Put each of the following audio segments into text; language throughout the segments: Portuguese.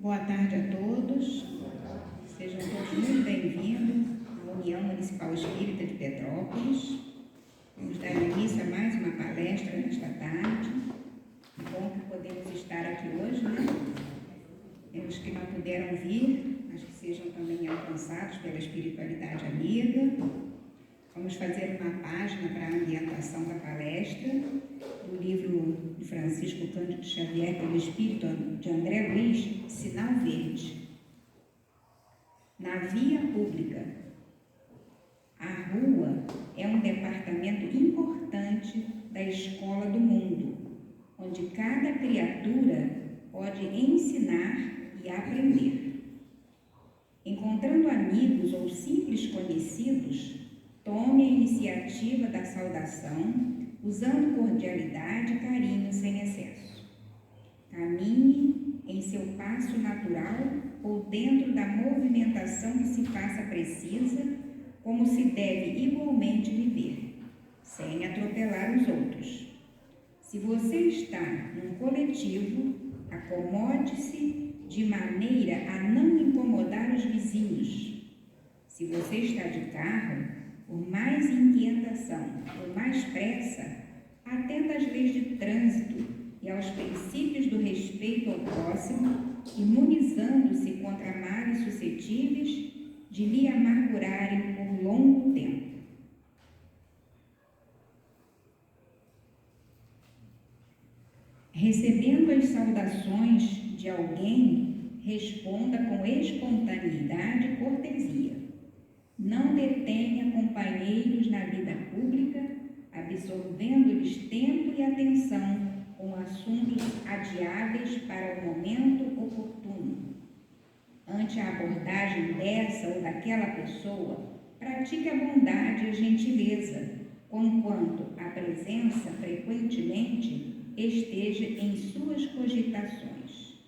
Boa tarde a todos. Sejam todos muito bem-vindos à União Municipal Espírita de Petrópolis. Vamos dar início a mais uma palestra nesta tarde. Bom que podemos estar aqui hoje, né? Os que não puderam vir, mas que sejam também alcançados pela espiritualidade amiga. Vamos fazer uma página para a ambientação da palestra, do livro de Francisco Cândido Xavier, pelo Espírito de André Luiz, Sinal Verde. Na via pública, a rua é um departamento importante da escola do mundo, onde cada criatura pode ensinar e aprender. Encontrando amigos ou simples conhecidos, tome a iniciativa da saudação, usando cordialidade e carinho sem excesso. Caminhe em seu passo natural ou dentro da movimentação que se faça precisa, como se deve igualmente viver, sem atropelar os outros. Se você está num coletivo, acomode-se de maneira a não incomodar os vizinhos. Se você está de carro, por mais inquietação ou mais pressa, atenda às leis de trânsito e aos princípios do respeito ao próximo, imunizando-se contra males suscetíveis de lhe amargurarem por longo tempo. Recebendo as saudações de alguém, responda com espontaneidade e cortesia. Não detenha companheiros na vida pública, absorvendo-lhes tempo e atenção com assuntos adiáveis para o momento oportuno. Ante a abordagem dessa ou daquela pessoa, pratique a bondade e a gentileza, conquanto a presença frequentemente esteja em suas cogitações.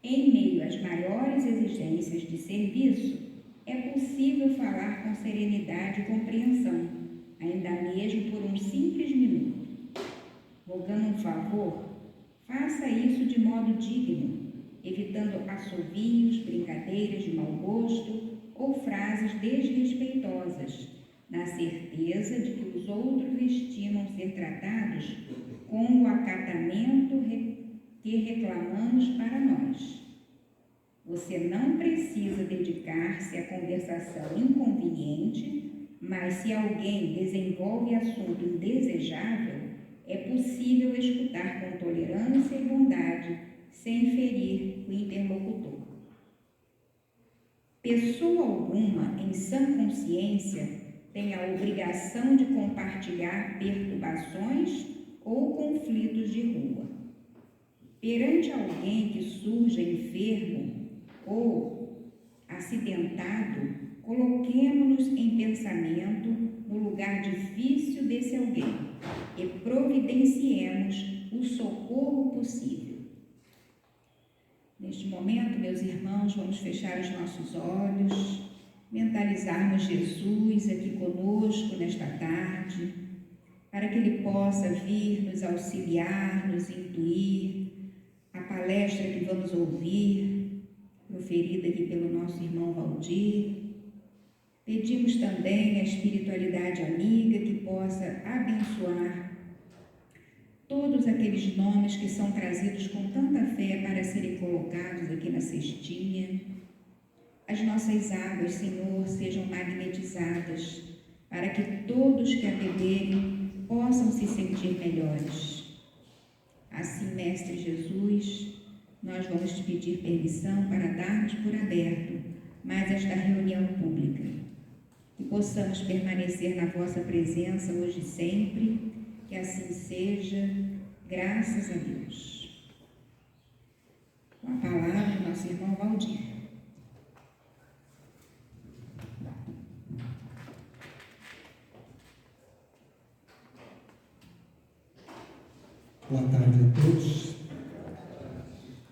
Em meio às maiores exigências de serviço, é possível falar com serenidade e compreensão, ainda mesmo por um simples minuto. Rogando um favor, faça isso de modo digno, evitando assovios, brincadeiras de mau gosto ou frases desrespeitosas, na certeza de que os outros estimam ser tratados com o acatamento que reclamamos para nós. Você não precisa dedicar-se à conversação inconveniente, mas se alguém desenvolve assunto indesejável, é possível escutar com tolerância e bondade, sem ferir o interlocutor. Pessoa alguma, em sã consciência, tem a obrigação de compartilhar perturbações ou conflitos de rua. Perante alguém que surja enfermo ou acidentado, coloquemo-nos em pensamento no lugar difícil desse alguém e providenciemos o socorro possível. Neste momento, meus irmãos, vamos fechar os nossos olhos, mentalizarmos Jesus aqui conosco nesta tarde, para que Ele possa vir nos auxiliar, nos intuir. A palestra que vamos ouvir, proferida aqui pelo nosso irmão Valdir. Pedimos também a espiritualidade amiga que possa abençoar todos aqueles nomes que são trazidos com tanta fé para serem colocados aqui na cestinha. As nossas águas, Senhor, sejam magnetizadas para que todos que a beberem possam se sentir melhores. Assim, Mestre Jesus, nós vamos te pedir permissão para darmos por aberto mais esta reunião pública. Que possamos permanecer na vossa presença hoje e sempre, que assim seja, graças a Deus. Com a palavra, nosso irmão Valdir. Boa tarde a todos,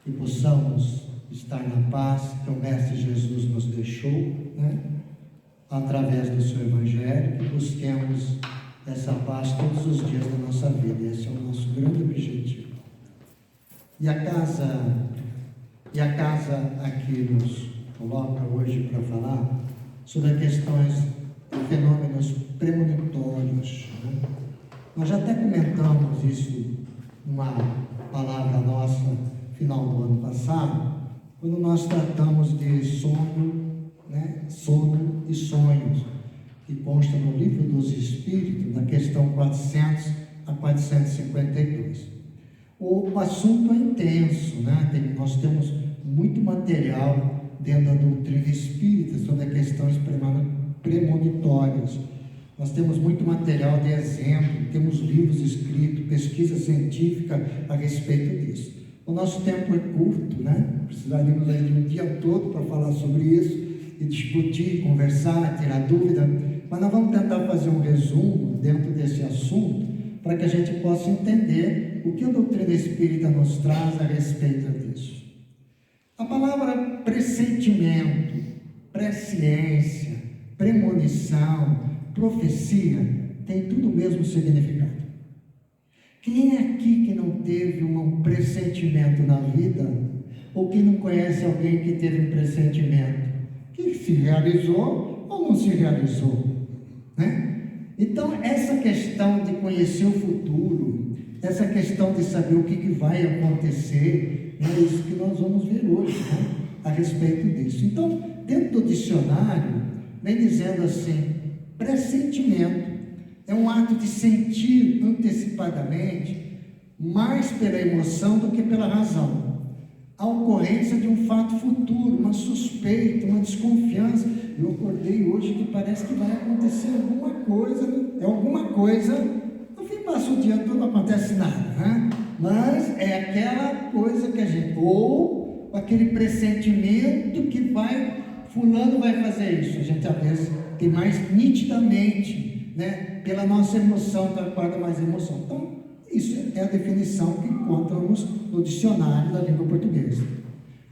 que possamos estar na paz que o Mestre Jesus nos deixou, através do seu Evangelho, que busquemos essa paz todos os dias da nossa vida. Esse é o nosso grande objetivo. E a casa E a casa aqui nos coloca hoje para falar sobre questões de fenômenos premonitórios, né? Nós já até comentamos isso numa palavra nossa, final do ano passado, quando nós tratamos de sono, né? Sono e sonhos, que consta no Livro dos Espíritos, na questão 400 a 452. O assunto é intenso, né? Nós temos muito material dentro da doutrina espírita sobre questões premonitórias. Nós temos muito material de exemplo, temos livros escritos, pesquisa científica a respeito disso. O nosso tempo é curto, né? Precisaríamos aí de um dia todo para falar sobre isso e discutir, conversar, tirar dúvida, mas nós vamos tentar fazer um resumo dentro desse assunto para que a gente possa entender o que a doutrina espírita nos traz a respeito disso. A palavra pressentimento, presciência, premonição, profecia, tem tudo o mesmo significado. Quem é aqui que não teve um pressentimento na vida, ou que não conhece alguém que teve um pressentimento, que se realizou ou não se realizou, né? Então, essa questão de conhecer o futuro, essa questão de saber o que vai acontecer, é isso que nós vamos ver hoje, né? A respeito disso. Então, dentro do dicionário, vem dizendo assim: pressentimento é um ato de sentir antecipadamente, mais pela emoção do que pela razão, a ocorrência de um fato futuro, uma suspeita, uma desconfiança. Eu acordei hoje que parece que vai acontecer alguma coisa, no fim passa o dia todo, não acontece nada, né? Mas é aquela coisa que a gente, ou aquele pressentimento que fulano vai fazer isso, a gente às vezes tem mais nitidamente, né? Pela nossa emoção, então acorda mais emoção. Então, isso é a definição que encontramos no dicionário da língua portuguesa.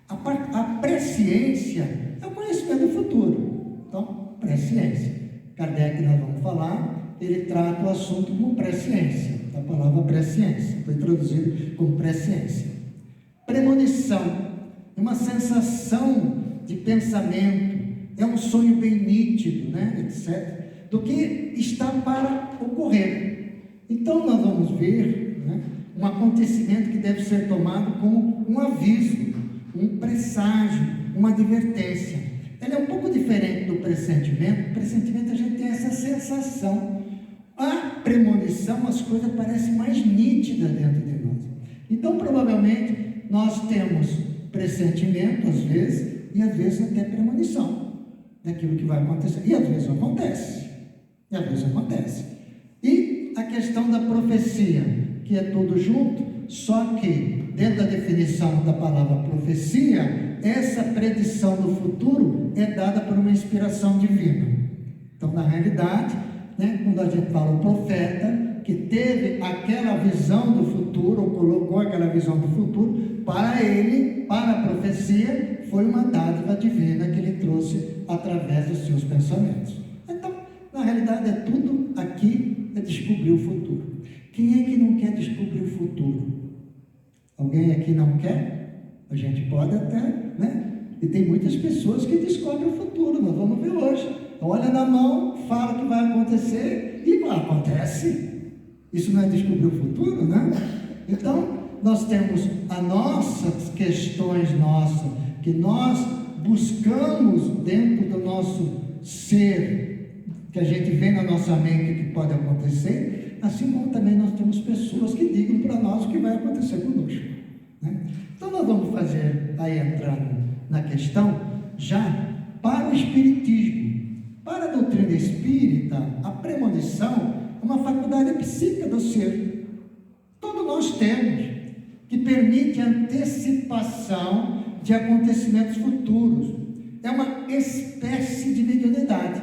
A presciência é o conhecimento do futuro. Então, presciência. Kardec, nós vamos falar, ele trata o assunto como presciência. A palavra presciência foi traduzido como presciência. Premonição é uma sensação de pensamento, é um sonho bem nítido, né, etc., do que está para ocorrer. Então, nós vamos ver, né, um acontecimento que deve ser tomado como um aviso, um presságio, uma advertência. Ele é um pouco diferente do pressentimento. O pressentimento, a gente tem essa sensação. A premonição, as coisas parecem mais nítidas dentro de nós. Então, provavelmente, nós temos pressentimento, às vezes, e às vezes até premonição daquilo que vai acontecer. E às vezes acontece. E a questão da profecia, que é tudo junto, só que, dentro da definição da palavra profecia, essa predição do futuro é dada por uma inspiração divina. Então, na realidade, né, quando a gente fala o profeta, que teve aquela visão do futuro, ou colocou aquela visão do futuro, para ele, para a profecia, foi uma dádiva divina que ele trouxe através dos seus pensamentos. Então, na realidade, é tudo aqui é descobrir o futuro. Quem é que não quer descobrir o futuro? Alguém aqui não quer? A gente pode até, né? E tem muitas pessoas que descobrem o futuro, nós vamos ver hoje. Olha na mão, fala que vai acontecer e acontece. Isso não é descobrir o futuro, né? Então, nós temos as nossas questões que nós buscamos dentro do nosso ser, que a gente vê na nossa mente que pode acontecer, assim como também nós temos pessoas que digam para nós o que vai acontecer conosco, né? Então, nós vamos fazer, aí entrando na questão, já para o Espiritismo. Para a doutrina espírita, a premonição é uma faculdade psíquica do ser. Todos nós temos, que permite a antecipação de acontecimentos futuros. É uma espécie de mediunidade,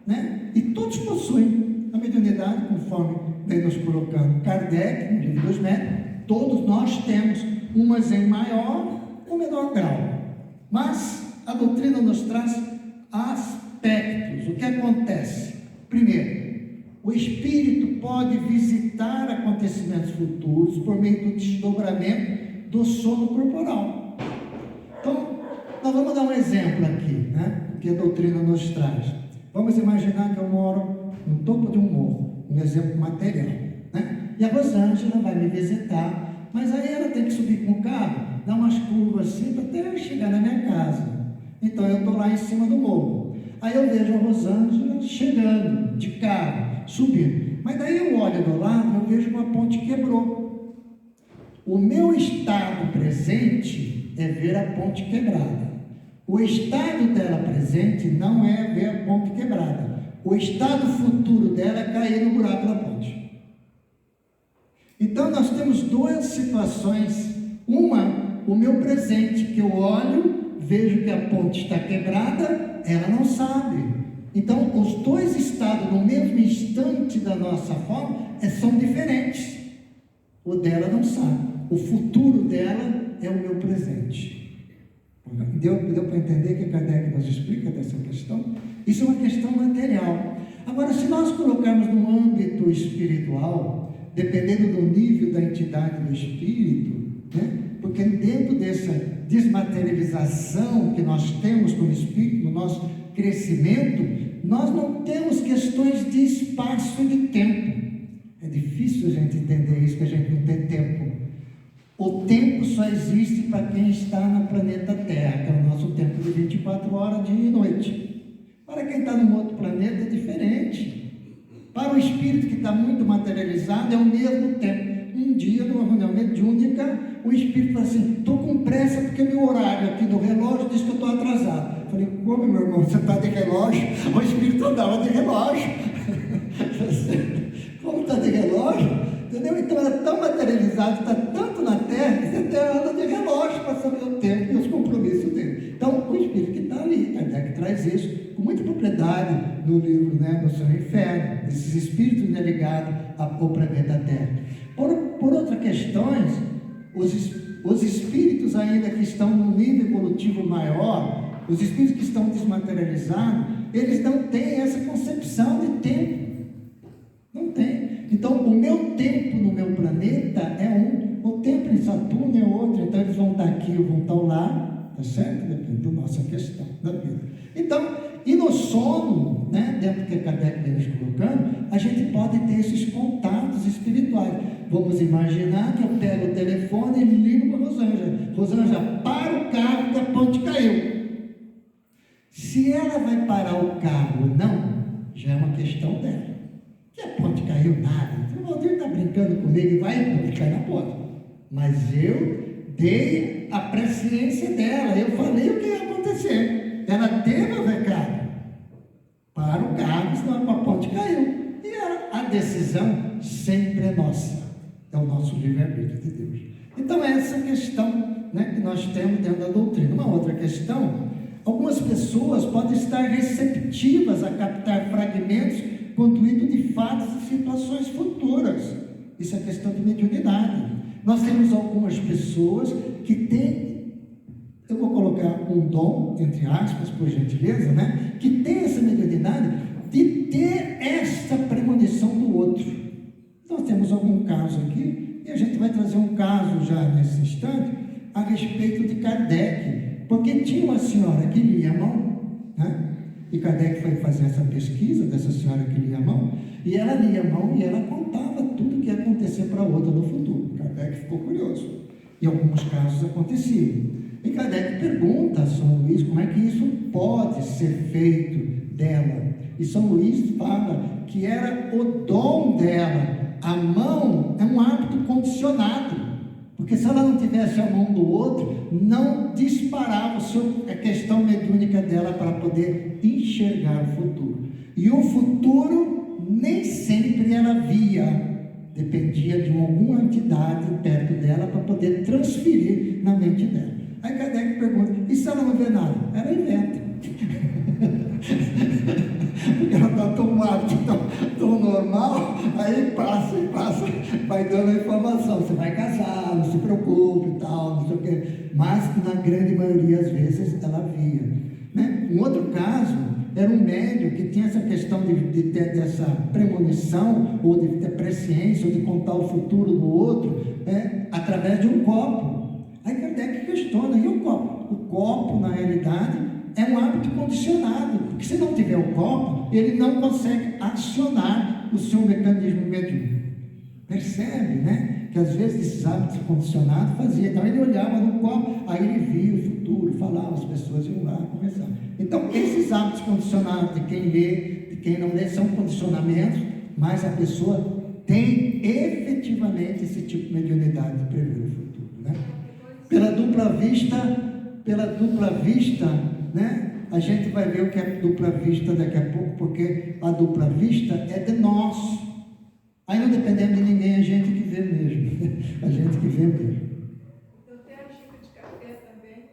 né? E todos possuem a mediunidade, conforme vem nos colocando Kardec, no Livro dos Médiuns. Todos nós temos, umas em maior ou menor grau. Mas a doutrina nos traz aspectos. O que acontece? Primeiro, o espírito pode visitar acontecimentos futuros por meio do desdobramento do sono corporal. Então, nós vamos dar um exemplo aqui, né? Que a doutrina nos traz. Vamos imaginar que eu moro no topo de um morro, um exemplo material, né? E a Rosângela vai me visitar, mas aí ela tem que subir com o carro, dar umas curvas assim, até chegar na minha casa. Então eu estou lá em cima do morro. Aí eu vejo a Rosângela chegando de carro, subindo. Mas daí eu olho do lado, eu vejo que uma ponte quebrou. O meu estado presente é ver a ponte quebrada. O estado dela presente não é ver a ponte quebrada. O estado futuro dela é cair no buraco da ponte. Então nós temos duas situações. Uma, o meu presente, que eu olho, vejo que a ponte está quebrada, ela não sabe. Então os dois estados no mesmo instante da nossa forma são diferentes. O dela não sabe. O futuro dela é o meu presente. Deu para entender que Kardec nos explica dessa questão? Isso é uma questão material. Agora, se nós colocarmos no âmbito espiritual, dependendo do nível da entidade do espírito, né? Porque dentro dessa desmaterialização que nós temos como espírito, no nosso crescimento, nós não temos questões de espaço e de tempo. É difícil a gente entender isso, que a gente não tem tempo. O tempo só existe para quem está no planeta Terra, que é o nosso tempo de 24 horas, dia e noite. Para quem está num outro planeta é diferente. Para o espírito que está muito materializado é o mesmo tempo. Um dia, numa reunião mediúnica, o espírito fala assim: estou com pressa porque meu horário aqui do relógio diz que eu estou atrasado. Eu falei: como, meu irmão, você está de relógio? O espírito andava de relógio. Como está de relógio? Entendeu? Então ela é tão materializada, está tanto na Terra, que você até anda de relógio para saber o tempo e os compromissos dele. Então, o espírito que está ali, Kardec traz isso com muita propriedade no livro, né, no Céu e Inferno, esses espíritos ligados ao planeta Terra. Por outras questões, os espíritos ainda que estão num nível evolutivo maior, os espíritos que estão desmaterializados, eles não têm essa concepção de tempo. Não tem. Então, o meu tempo no meu planeta é um, o tempo em Saturno é outro. Então, eles vão estar aqui ou vão estar lá, tá certo? Depende da nossa questão da vida. Então, e no sono, né, dentro do que Kardec vem nos colocando, a gente pode ter esses contatos espirituais. Vamos imaginar que eu pego o telefone e ligo para a Rosângela. Rosângela, para o carro que a ponte caiu. Se ela vai parar o carro ou não, já é uma questão dela. Que a ponte caiu nada. O Valdir está brincando comigo e vai, a ponte cai na ponte. Mas eu dei a presciência dela, eu falei o que ia acontecer. Ela teve o recado. Para o carro, senão a ponte caiu. E a decisão sempre é nossa. É o nosso livre-arbítrio de Deus. Então, essa questão, né, que nós temos dentro da doutrina. Uma outra questão, algumas pessoas podem estar receptivas a captar fragmentos com o intuito de fatos e situações futuras. Isso é questão de mediunidade. Nós temos algumas pessoas que têm, eu vou colocar um dom, entre aspas, por gentileza, né? Que tem essa mediunidade de ter essa premonição do outro. Nós temos algum caso aqui, e a gente vai trazer um caso já nesse instante, a respeito de Kardec, porque tinha uma senhora que lia a mão, né? E Kardec foi fazer essa pesquisa dessa senhora que lia a mão, e ela lia a mão e ela contava tudo o que ia acontecer para a outra no futuro. Kardec ficou curioso. E alguns casos aconteciam. E Kardec pergunta a São Luís como é que isso pode ser feito dela. E São Luís fala que era o dom dela. A mão é um hábito condicionado. Porque se ela não tivesse a mão do outro, não disparava a questão mediúnica dela para poder enxergar o futuro. E o futuro nem sempre ela via, dependia de alguma entidade perto dela para poder transferir na mente dela. Aí Kardec pergunta: e se ela não vê nada? Ela inventa. Porque ela está tão hábito, tão normal, aí passa, vai dando a informação. Você vai casar, não se preocupe e tal, não sei o quê. Mas na grande maioria, às vezes, ela via. Né? Um outro caso era um médium que tinha essa questão de ter dessa premonição, ou de ter presciência, ou de contar o futuro do outro, através de um copo. Aí Kardec questiona: e o copo? O copo, na realidade, realidade é um hábito condicionado, porque se não tiver o copo, ele não consegue acionar o seu mecanismo mediúnico. Percebe, né? Que às vezes esses hábitos condicionados faziam. Então ele olhava no copo, aí ele via o futuro, falava, as pessoas iam lá conversar. Então esses hábitos condicionados de quem lê, de quem não lê, são condicionamentos, mas a pessoa tem efetivamente esse tipo de mediunidade de prever o futuro, né? Pela dupla vista, né? A gente vai ver o que é dupla vista daqui a pouco, porque a dupla vista é de nós. Aí não dependemos de ninguém, a gente que vê mesmo. A gente que vê mesmo. Então tem a dica de café também.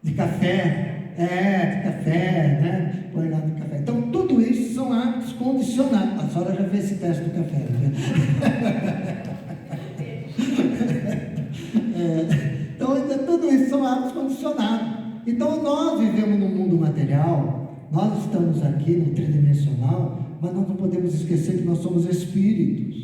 De café, de café, né? Põe lá no café. Então tudo isso são hábitos condicionados. A senhora já fez esse teste do café, né? Então tudo isso são hábitos condicionados. Então nós vivemos num mundo material, nós estamos aqui no tridimensional, mas nós não podemos esquecer que nós somos espíritos.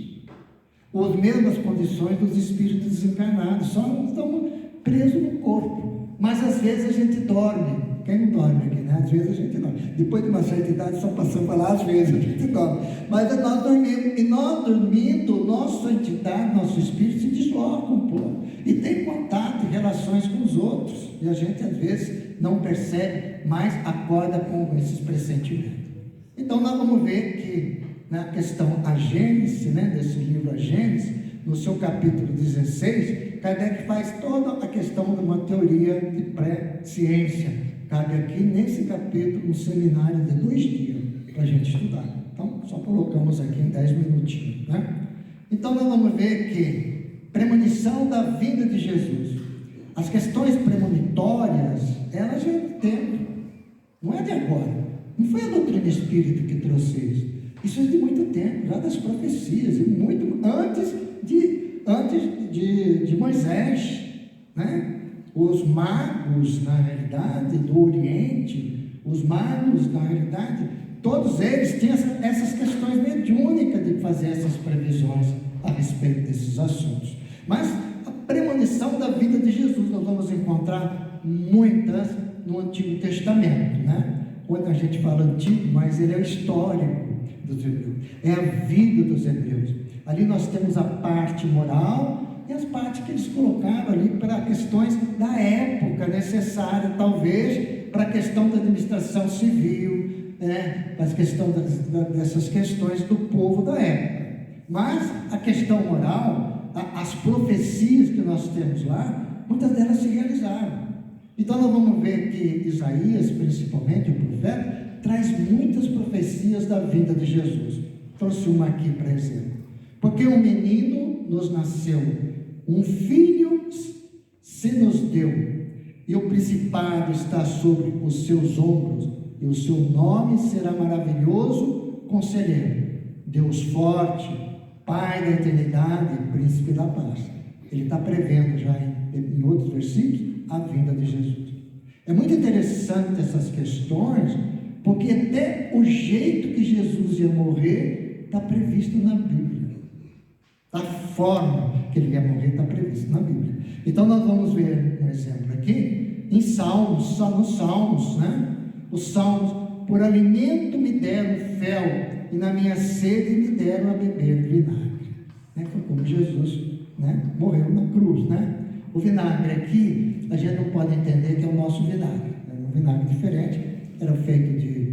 As mesmas condições dos espíritos desencarnados, só não estamos presos no corpo. Mas às vezes a gente dorme. Quem não dorme aqui, né? Às vezes a gente dorme. Depois de uma certa idade, só passamos para lá, às vezes a gente dorme. Mas nós dormimos. E nós dormindo, nossa entidade, nosso espírito se desloca um pouco. E tem contato e relações com os outros. E a gente às vezes não percebe, mas acorda com esses pressentimentos. Então nós vamos ver que na questão A Gênese, né, desse livro A Gênese, no seu capítulo 16, Kardec faz toda a questão de uma teoria de pré-ciência. Cabe aqui nesse capítulo um seminário de 2 dias para a gente estudar. Então só colocamos aqui em 10 minutinhos, né? Então nós vamos ver que premonição da vinda de Jesus. As questões premonitórias, elas já é do tempo, não é de agora. Não foi a doutrina espírita que trouxe isso. Isso é de muito tempo, já das profecias, e muito antes de Moisés, né? Os magos, na realidade, do Oriente, os magos, na realidade, todos eles tinham essas questões mediúnicas de fazer essas previsões a respeito desses assuntos. Mas a premonição da vida de Jesus, nós vamos encontrar muitas no Antigo Testamento, né? Quando a gente fala antigo, mas ele é o histórico dos hebreus, é a vida dos hebreus. Ali nós temos a parte moral e as partes que eles colocaram ali para questões da época necessárias, talvez, para a questão da administração civil, né? Para a questão dessas questões do povo da época. Mas a questão moral, as profecias que nós temos lá, muitas delas se realizaram. Então nós vamos ver que Isaías, principalmente o profeta, traz muitas profecias da vinda de Jesus. Trouxe uma aqui para exemplo. Porque um menino nos nasceu, um filho se nos deu, e o principado está sobre os seus ombros, e o seu nome será maravilhoso, conselheiro, Deus forte, Pai da eternidade, príncipe da paz. Ele está prevendo já em outros versículos a vinda de Jesus. É muito interessante essas questões, porque até o jeito que Jesus ia morrer está previsto na Bíblia. A forma que ele ia morrer está previsto na Bíblia. Então nós vamos ver um exemplo aqui em Salmos, nos Salmos, né? Os Salmos: por alimento me deram fel, e na minha sede me deram a beber vinagre. Né? Foi como Jesus, né, morreu na cruz, né? O vinagre aqui, a gente não pode entender que é o nosso vinagre. É um vinagre diferente, era feito de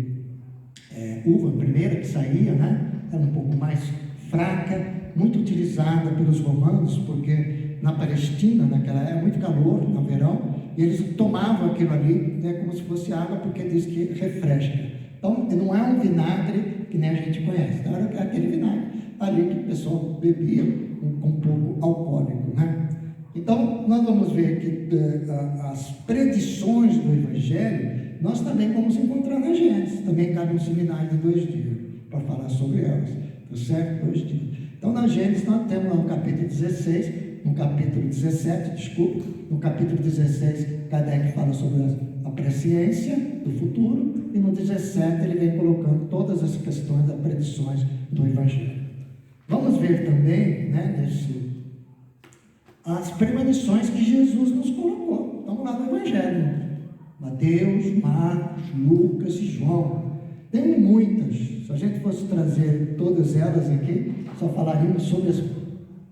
uva primeira que saía, né? Era um pouco mais fraca, muito utilizada pelos romanos, porque na Palestina, naquela época, muito calor, no verão, e eles tomavam aquilo ali, né, como se fosse água, porque diz que refresca. Então, não é um vinagre que nem a gente conhece, então, era aquele vinagre ali que o pessoal bebia, com um pouco alcoólico, né? Então, nós vamos ver que as predições do Evangelho, nós também vamos encontrar na Gênesis. Também cabe um seminário de 2 dias para falar sobre elas, tá certo? 2 dias. Então, na Gênesis, nós temos lá no capítulo 16, no capítulo 17, desculpa, no capítulo 16, Kardec fala sobre a presciência do futuro, e no 17 ele vem colocando todas as questões das predições do Evangelho. Vamos ver também, né, as premonições que Jesus nos colocou. Estamos lá no Evangelho, Mateus, Marcos, Lucas e João. Tem muitas. Se a gente fosse trazer todas elas aqui, só falaríamos sobre as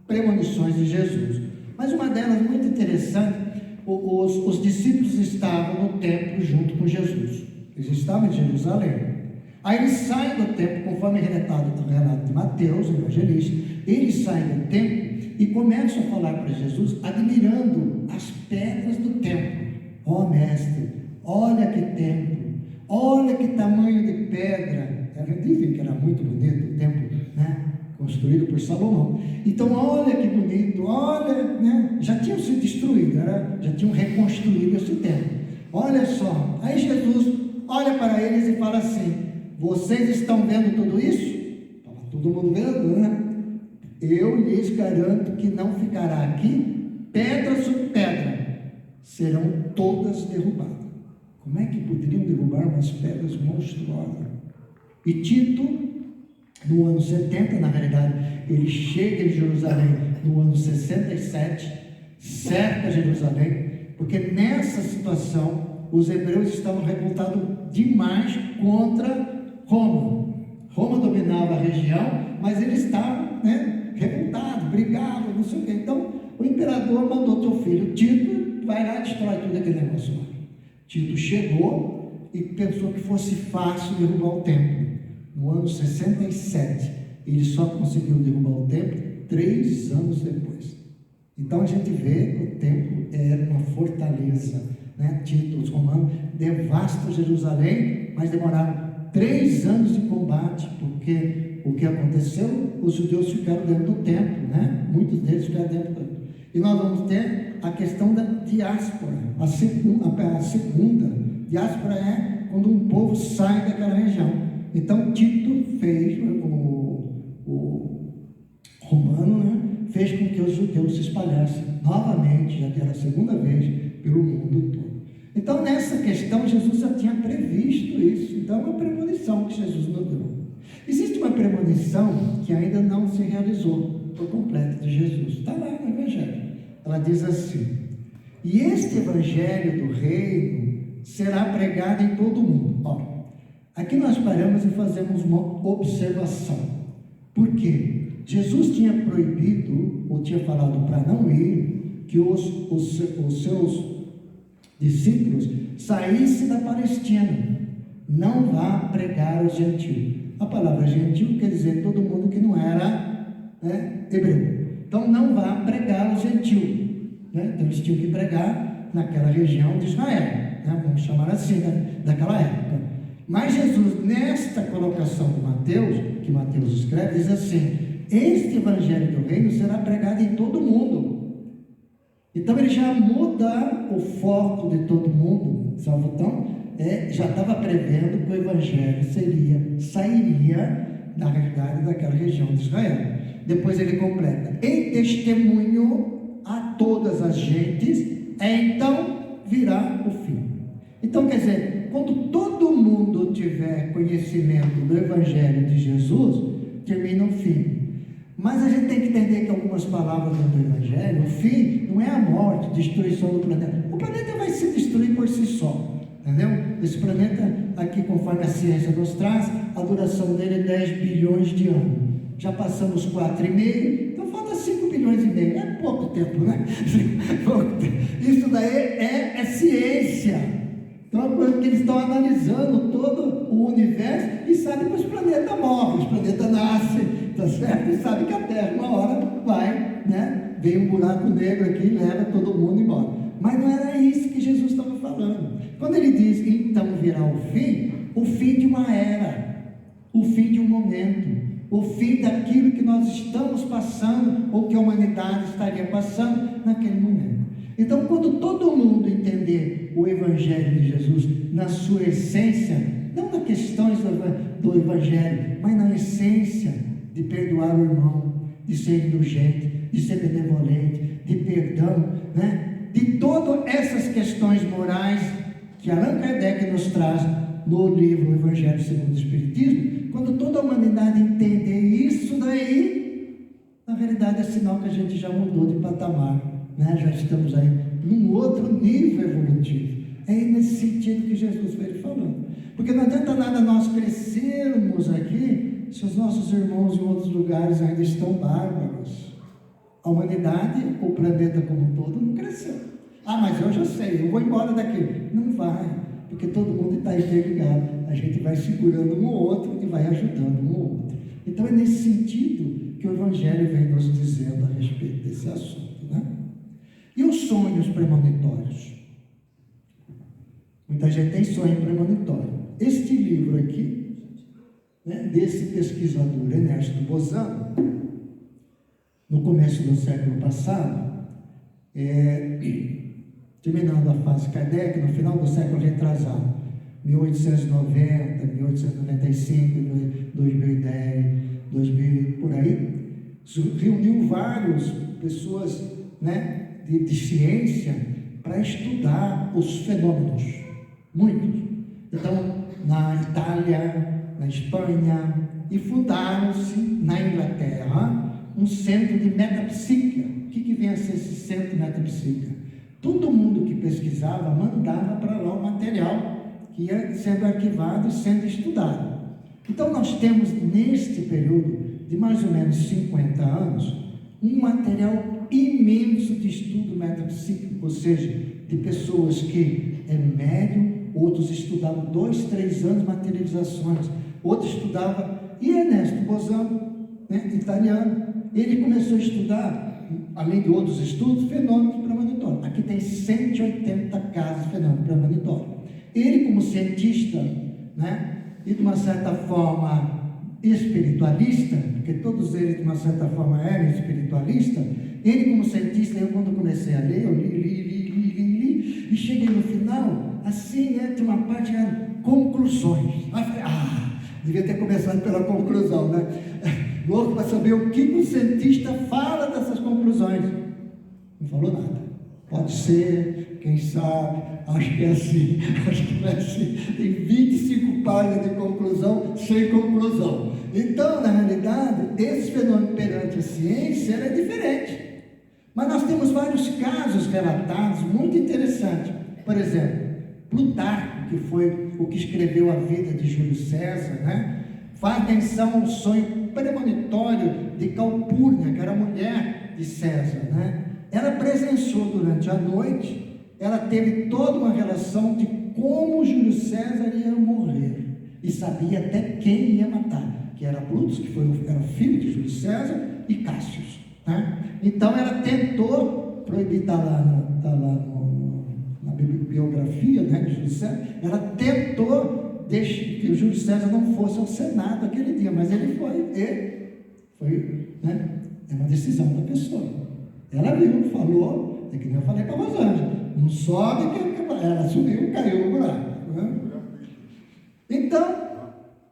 premonições de Jesus. Mas uma delas muito interessante, os discípulos estavam no templo junto com Jesus. Eles estavam em Jerusalém. Aí eles saem do templo, conforme relatado no relato de Mateus, o evangelista. Eles saem do templo e começam a falar para Jesus, admirando as pedras do templo. Ó mestre, olha que templo, olha que tamanho de pedra. Dizem que era muito bonito o templo, né? Construído por Salomão. Então, olha que bonito, olha, né? Já tinham sido destruídos, já tinham reconstruído esse templo. Olha só, aí Jesus olha para eles e fala assim: vocês estão vendo tudo isso? Estava todo mundo vendo, né? Eu lhes garanto que não ficará aqui pedra sobre pedra, serão todas derrubadas. Como é que poderiam derrubar umas pedras monstruosas? E Tito, no ano 70, na realidade, ele chega em Jerusalém no ano 67, cerca Jerusalém, porque nessa situação os hebreus estavam revoltados demais contra Roma. Roma dominava a região, mas eles estavam, né, revoltados, brigavam, não sei o quê. Então o imperador mandou seu filho Tito, vai lá e destrói tudo aquele negócio lá. Tito chegou e pensou que fosse fácil derrubar o templo. No ano 67, ele só conseguiu derrubar o templo 3 anos depois. Então a gente vê que o templo era uma fortaleza, né? Tito, os romanos devastam Jerusalém, mas demoraram 3 anos de combate, porque o que aconteceu? Os judeus ficaram dentro do templo, né? Muitos deles ficaram dentro do templo. E nós vamos ter a questão da diáspora. A segunda diáspora é quando um povo sai daquela região. Então Tito fez, o romano, né, fez com que os judeus se espalhassem novamente, já que era a segunda vez, pelo mundo todo. Então nessa questão Jesus já tinha previsto isso. Então é uma premonição que Jesus nos deu. Existe uma premonição que ainda não se realizou por completo de Jesus. Está lá no Evangelho. Ela diz assim: e este Evangelho do Reino será pregado em todo o mundo. Ó, aqui nós paramos e fazemos uma observação. Por quê? Jesus tinha proibido, ou tinha falado para não ir, que os seus discípulos saíssem da Palestina. Não vá pregar aos gentios. A palavra gentil quer dizer todo mundo que não era, né, hebreu. Então não vá pregar aos gentios, né? Então eles tinham que pregar naquela região de Israel, né? Vamos chamar assim, né? Daquela época. Mas Jesus, nesta colocação de Mateus, que Mateus escreve, diz assim: este Evangelho do Reino será pregado em todo o mundo. Então ele já muda o foco de todo mundo, salvo então, já estava prevendo que o Evangelho sairia da realidade daquela região de Israel. Depois ele completa: em testemunho a todas as gentes, então virá o fim. Então quer dizer, quando todo mundo tiver conhecimento do Evangelho de Jesus, termina o fim. Mas a gente tem que entender que algumas palavras do Evangelho, o fim não é a morte, destruição do planeta. O planeta vai se destruir por si só, entendeu? Esse planeta aqui, conforme a ciência nos traz, a duração dele é 10 bilhões de anos. Já passamos 4,5, então falta 5 bilhões e meio. É pouco tempo, né? Isso daí é ciência. Então é uma coisa que eles estão analisando todo o universo e sabem que os planetas morrem, os planetas nascem, tá certo? E sabem que a Terra uma hora vai, né? Vem um buraco negro aqui e leva todo mundo embora. Mas não era isso que Jesus estava falando. Quando ele diz, então virá o fim de uma era, o fim de um momento, o fim daquilo que nós estamos passando, ou que a humanidade estaria passando naquele momento. Então, quando todo mundo entender o Evangelho de Jesus na sua essência, não nas questões do Evangelho, mas na essência de perdoar o irmão, de ser indulgente, de ser benevolente, de perdão, né? De todas essas questões morais que Allan Kardec nos traz no livro Evangelho segundo o Espiritismo, quando toda a humanidade entender isso daí, na realidade é sinal que a gente já mudou de patamar, né? Já estamos aí num outro nível evolutivo. É nesse sentido que Jesus veio falando. Porque não adianta nada nós crescermos aqui se os nossos irmãos em outros lugares ainda estão bárbaros. A humanidade, o planeta como um todo, não cresceu. Ah, mas eu já sei, eu vou embora daqui. Não vai, porque todo mundo está interligado. A gente vai segurando um ao outro e vai ajudando um ao outro. Então é nesse sentido que o Evangelho vem nos dizendo a respeito desse assunto, né? E os sonhos premonitórios? Muita gente tem sonho premonitório. Este livro aqui, né, desse pesquisador Ernesto Bozano, no começo do século passado, terminando a fase Kardec, no final do século retrasado, 1890, 1895, 2010, 2000, por aí, reuniu várias pessoas, né, de ciência para estudar os fenômenos, muitos. Então, na Itália, na Espanha, e fundaram-se na Inglaterra um centro de metapsíquica. O que vem a ser esse centro de metapsíquica? Todo mundo que pesquisava mandava para lá o material que ia sendo arquivado e sendo estudado. Então, nós temos, neste período de mais ou menos 50 anos, um material imenso de estudo metapsíquico, ou seja, de pessoas que eram médium, outros estudavam 2, 3 anos materializações, outros estudavam, e Ernesto Bozano, né, italiano, ele começou a estudar, além de outros estudos, fenômenos premonitórios. Aqui tem 180 casos de fenômeno premonitório. Ele, como cientista, né, e de uma certa forma espiritualista, porque todos eles de uma certa forma eram espiritualistas, ele como cientista, eu quando comecei a ler, eu li, e cheguei no final, assim, né, tem uma parte, conclusões. Aí eu falei, devia ter começado pela conclusão, né? Louco para saber o que o cientista fala dessas conclusões. Não falou nada. Pode ser, quem sabe, acho que é assim, acho que não é assim. Tem 25 páginas de conclusão, sem conclusão. Então, na realidade, esse fenômeno perante a ciência é diferente. Mas nós temos vários casos relatados, muito interessantes. Por exemplo, Plutarco, que foi o que escreveu a vida de Júlio César, né, faz menção ao sonho premonitório de Calpurnia, que era a mulher de César, né? Ela presenciou durante a noite, ela teve toda uma relação de como Júlio César ia morrer, e sabia até quem ia matar, que era Brutus, que era o filho de Júlio César, e Cássius, né? Então ela tentou proibir, está lá na biografia, né, de Júlio César, ela tentou que o Júlio César não fosse ao Senado aquele dia, mas ele foi, né, é uma decisão da pessoa. Ela viu, falou, é que nem eu falei para a Rosângela, não sobe, ela subiu, caiu no buraco, né? Então,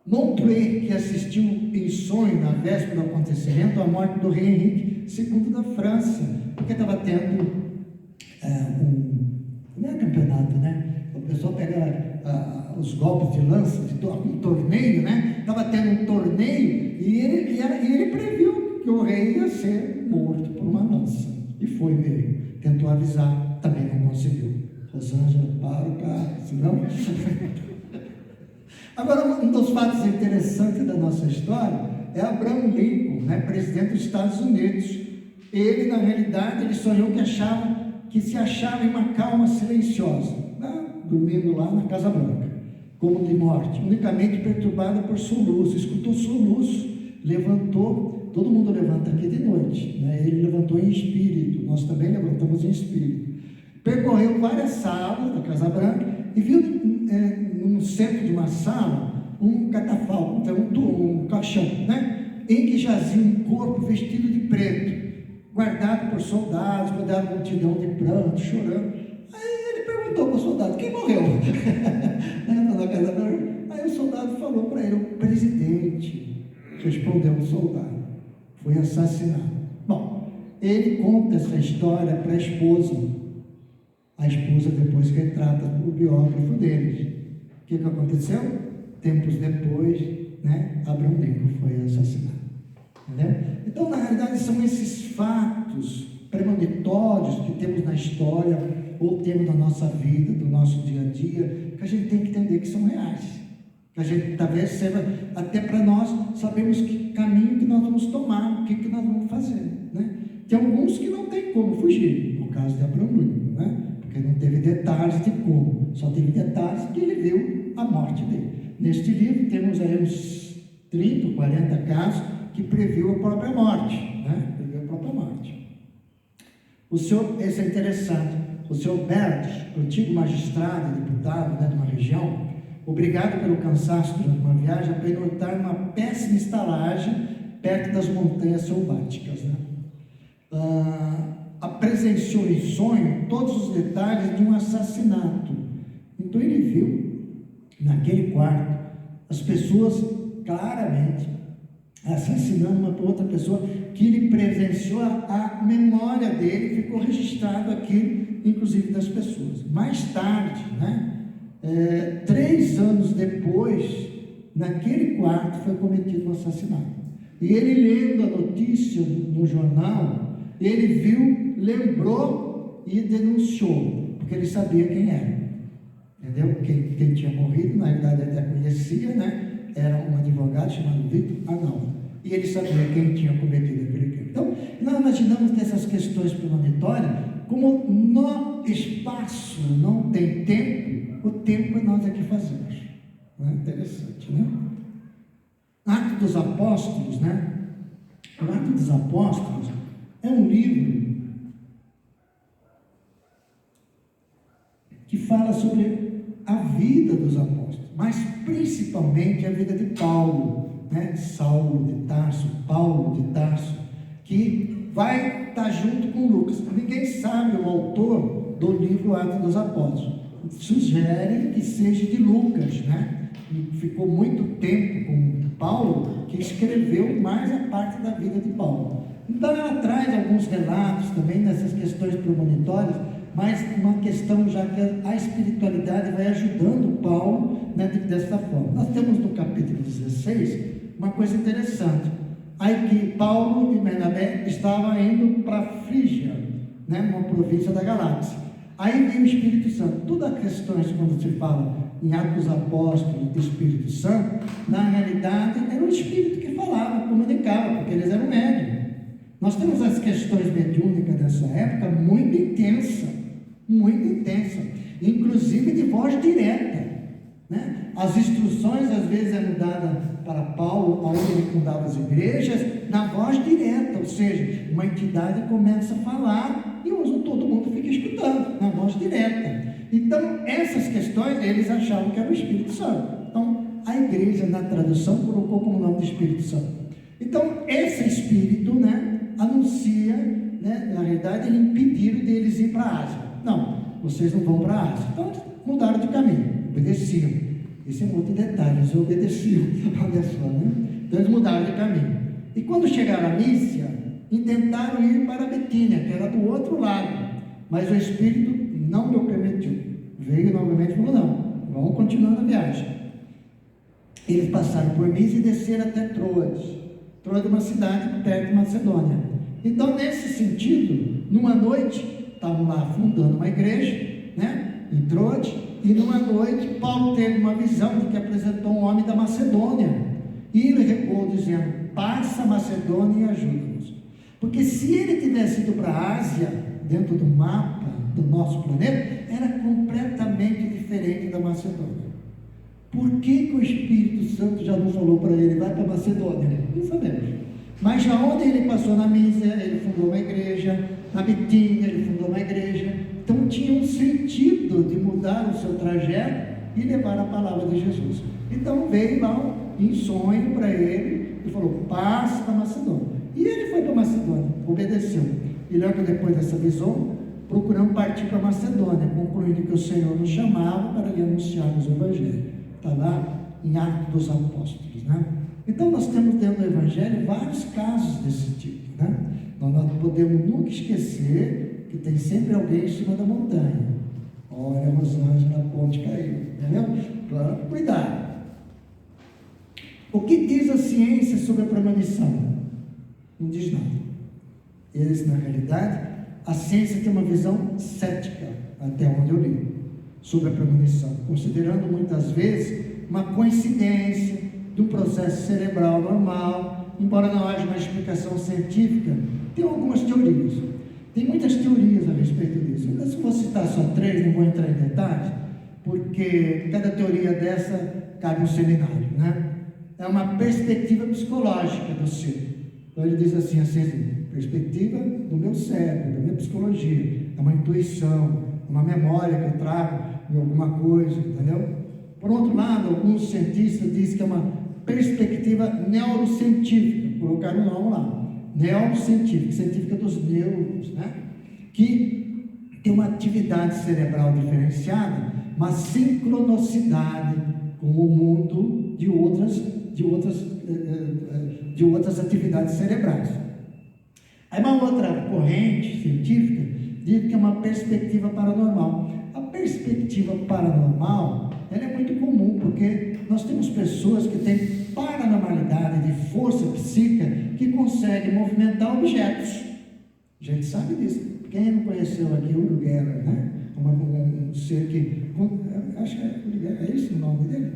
Montreuil, que assistiu em sonho na véspera do acontecimento, a morte do rei Henrique II da França, porque estava tendo não é campeonato, né? O pessoal pega os golpes de lança, um torneio, né? Estava tendo um torneio e ele previu que o rei ia ser morto por uma lança. E foi mesmo. Tentou avisar, também não conseguiu. Rosângela, para o carro, senão... Agora, um dos fatos interessantes da nossa história é Abraham Lincoln, né, presidente dos Estados Unidos. Ele, na realidade, ele sonhou que se achava em uma calma silenciosa, né, dormindo lá na Casa Branca, como de morte, unicamente perturbada por soluço. Escutou soluço, levantou, todo mundo levanta aqui de noite, né? Ele levantou em espírito, nós também levantamos em espírito. Percorreu várias salas da Casa Branca e viu no centro de uma sala um catafalco, então um caixão, né? Em que jazia um corpo vestido de preto, guardado por soldados, rodeado de multidão de pranto, chorando. Aí ele perguntou para o soldado, quem morreu? Aí o soldado falou para ele, o presidente, respondeu o soldado, foi assassinado. Bom, ele conta essa história para a esposa depois retrata o biógrafo deles. O que aconteceu? Tempos depois, né, Abraham Lincoln foi assassinado. Entendeu? Então, na realidade, são esses fatos premonitórios que temos na história ou temos na nossa vida, do nosso dia a dia, que a gente tem que entender que são reais. Que a gente talvez seja, até para nós, sabemos que caminho que nós vamos tomar, o que nós vamos fazer, né? Tem alguns que não tem como fugir, no caso de Abraão, né? Porque não teve detalhes de como, só teve detalhes que ele viu a morte dele. Neste livro temos aí uns 30, 40 casos que previu a própria morte, né? Previu a própria morte. Esse é interessante, o senhor Bert, antigo magistrado e deputado, né, de uma região, obrigado pelo cansaço durante uma viagem, a pernoitar uma péssima estalagem perto das montanhas selváticas, né? Presenciou em sonho todos os detalhes de um assassinato. Então ele viu naquele quarto as pessoas claramente assassinando uma outra pessoa, que ele presenciou, a memória dele ficou registrado aqui, inclusive das pessoas. Mais tarde, né, 3 anos depois, naquele quarto foi cometido um assassinato. E ele, lendo a notícia no jornal, ele viu, lembrou e denunciou, porque ele sabia quem era. Entendeu? Quem tinha morrido, na realidade ele até conhecia, né? Era um advogado chamado Victor Arnaldo. E ele sabia quem tinha cometido aquele crime. Então, nós imaginamos que essas questões premonitórias, como no espaço não tem tempo, o tempo é nós aqui fazemos. Não é interessante, né? Atos dos Apóstolos, né? O Atos dos Apóstolos é um livro que fala sobre a vida dos apóstolos, mas principalmente a vida de Paulo, né? Saulo de Tarso, Paulo de Tarso, que vai estar junto com Lucas. Ninguém sabe o autor do livro Atos dos Apóstolos. Sugere que seja de Lucas, né? Ficou muito tempo com Paulo, que escreveu mais a parte da vida de Paulo. Então ela traz alguns relatos também dessas questões premonitórias, mas uma questão já que a espiritualidade vai ajudando Paulo, né, dessa forma. Nós temos no capítulo 16 uma coisa interessante, aí que Paulo e Bernabé estavam indo para Frígia, né, uma província da Galácia. Aí veio o Espírito Santo. Todas as questões, quando se fala em Atos dos Apóstolos do Espírito Santo, na realidade era o Espírito que falava, comunicava, porque eles eram médiuns. Nós temos as questões mediúnicas dessa época muito intensa, inclusive de voz direta, né? As instruções às vezes eram dadas para Paulo, onde ele fundava as igrejas, na voz direta, ou seja, uma entidade começa a falar e todo mundo fica escutando, na voz direta. Então, essas questões, eles achavam que era o Espírito Santo. Então, a igreja, na tradução, colocou como nome do Espírito Santo. Então, esse Espírito, né, anuncia, né, na realidade, eles impediram deles ir para a Ásia. Não, vocês não vão para a Ásia. Então, eles mudaram de caminho, obedeciam. Esse é um outro detalhe, eles obedeciam, olha só, né? Então, eles mudaram de caminho. E quando chegaram a Mísia, intentaram ir para Betínia, que era do outro lado, mas o Espírito não lhe permitiu. Veio novamente e falou: não, vamos continuando a viagem. Eles passaram por Mísia e desceram até Troade. Troade é uma cidade perto de Macedônia. Então, nesse sentido, numa noite, estavam lá fundando uma igreja, né, em Troade, e numa noite, Paulo teve uma visão de que apresentou um homem da Macedônia, e ele recuou dizendo: passa a Macedônia e ajuda-nos. Porque se ele tivesse ido para a Ásia, dentro do mapa do nosso planeta, era completamente diferente da Macedônia. Por que o Espírito Santo já não falou para ele: vai para a Macedônia? Não sabemos. Mas já onde ele passou na Mísia, ele fundou uma igreja, na Betínia ele fundou uma igreja. Então tinha um sentido de mudar o seu trajeto e levar a palavra de Jesus. Então veio lá em sonho para ele e falou: passa para a Macedônia. E ele foi para a Macedônia, obedeceu. E logo depois dessa visão, procuramos partir para a Macedônia, concluindo que o Senhor nos chamava para lhe anunciarmos o Evangelho. Está lá em Atos dos Apóstolos, né? Então nós temos dentro do Evangelho vários casos desse tipo, né? Nós não podemos nunca esquecer que tem sempre alguém em cima da montanha. Olha, os anjos na ponte caíram, entendeu? Para cuidar. O que diz a ciência sobre a premonição? Não diz nada. Eles, na realidade, a ciência tem uma visão cética. até onde eu li, sobre a premonição, considerando muitas vezes uma coincidência de um processo cerebral normal, embora não haja uma explicação científica. Tem algumas teorias, tem muitas teorias a respeito disso. Eu, se vou citar só 3, não vou entrar em detalhes, porque cada teoria dessa cabe um seminário, né? É uma perspectiva psicológica do ser. Então ele diz assim, perspectiva do meu cérebro, da minha psicologia, é uma intuição, uma memória que eu trago de alguma coisa, entendeu? Por outro lado, alguns cientistas dizem que é uma perspectiva neurocientífica, colocaram o nome lá, neurocientífica, científica dos neurônios, né? Que tem uma atividade cerebral diferenciada, uma sincronicidade com o mundo de outras atividades cerebrais. Aí uma outra corrente científica diz que é uma perspectiva paranormal. A perspectiva paranormal, ela é muito comum, porque nós temos pessoas que têm paranormalidade de força psíquica que conseguem movimentar objetos. A gente sabe disso. Quem não conheceu aqui o Uri Geller, né? Um ser que, acho que é esse o nome dele?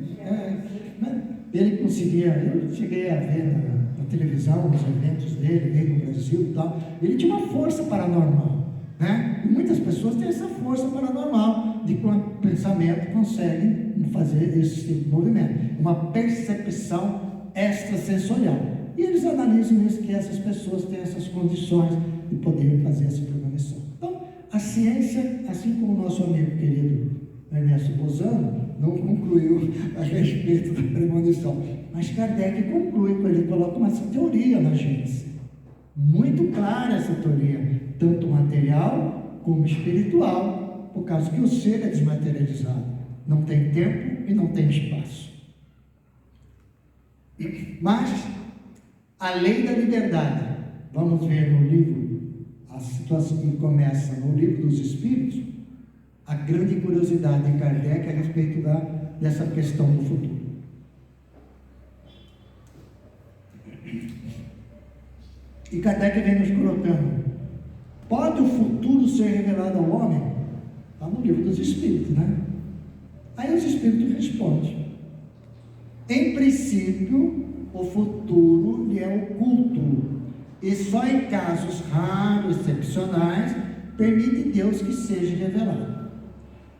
Né? Ele conseguia, eu cheguei a ver na televisão os eventos dele, veio no Brasil e tal. Ele tinha uma força paranormal, né? E muitas pessoas têm essa força paranormal, de quando o pensamento consegue fazer esse tipo de movimento, uma percepção extrasensorial. E eles analisam isso, que essas pessoas têm essas condições de poder fazer essa premonição. Então, a ciência, assim como o nosso amigo querido Ernesto Bozano, não concluiu a respeito da premonição, mas Kardec conclui, quando ele coloca uma teoria na Gênesis. Muito clara essa teoria, tanto material como espiritual, por causa que o ser é desmaterializado, não tem tempo e não tem espaço. Mas a lei da liberdade, vamos ver no livro, a situação que começa no livro dos Espíritos, a grande curiosidade de Kardec a respeito dessa questão do futuro. E Kardec vem nos colocando: pode o futuro ser revelado ao homem? Está no livro dos Espíritos, né? Aí os Espíritos respondem: em princípio, o futuro lhe é oculto, e só em casos raros, excepcionais, permite Deus que seja revelado.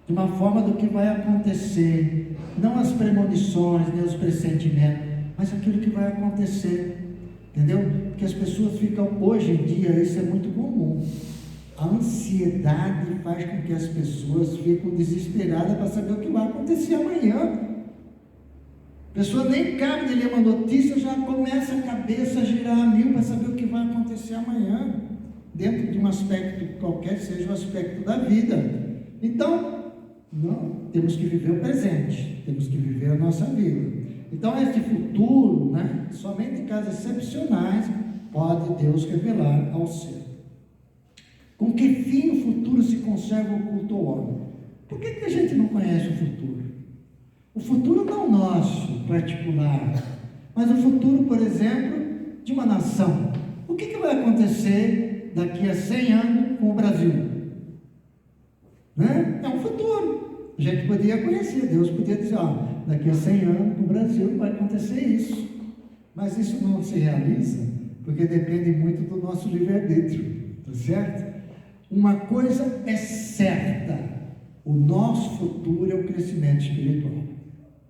De uma forma do que vai acontecer, não as premonições, nem os pressentimentos, mas aquilo que vai acontecer, entendeu? Porque as pessoas ficam, hoje em dia, isso é muito comum, a ansiedade faz com que as pessoas fiquem desesperadas para saber o que vai acontecer amanhã. A pessoa nem cabe de ler uma notícia, já começa a cabeça a girar a mil para saber o que vai acontecer amanhã, dentro de um aspecto qualquer, seja o aspecto da vida. Então, não, temos que viver o presente, temos que viver a nossa vida. Então, este futuro, né, somente em casos excepcionais, pode Deus revelar ao ser. Com que fim o futuro se conserva oculto ao homem? Por que a gente não conhece o futuro? O futuro não nosso, particular, mas o futuro, por exemplo, de uma nação. O que vai acontecer daqui a 100 anos com o Brasil? Né? É um futuro. A gente podia conhecer, Deus podia dizer, daqui a 100 anos no Brasil vai acontecer isso. Mas isso não se realiza, porque depende muito do nosso livre-arbítrio, tá certo? Uma coisa é certa: o nosso futuro é o crescimento espiritual.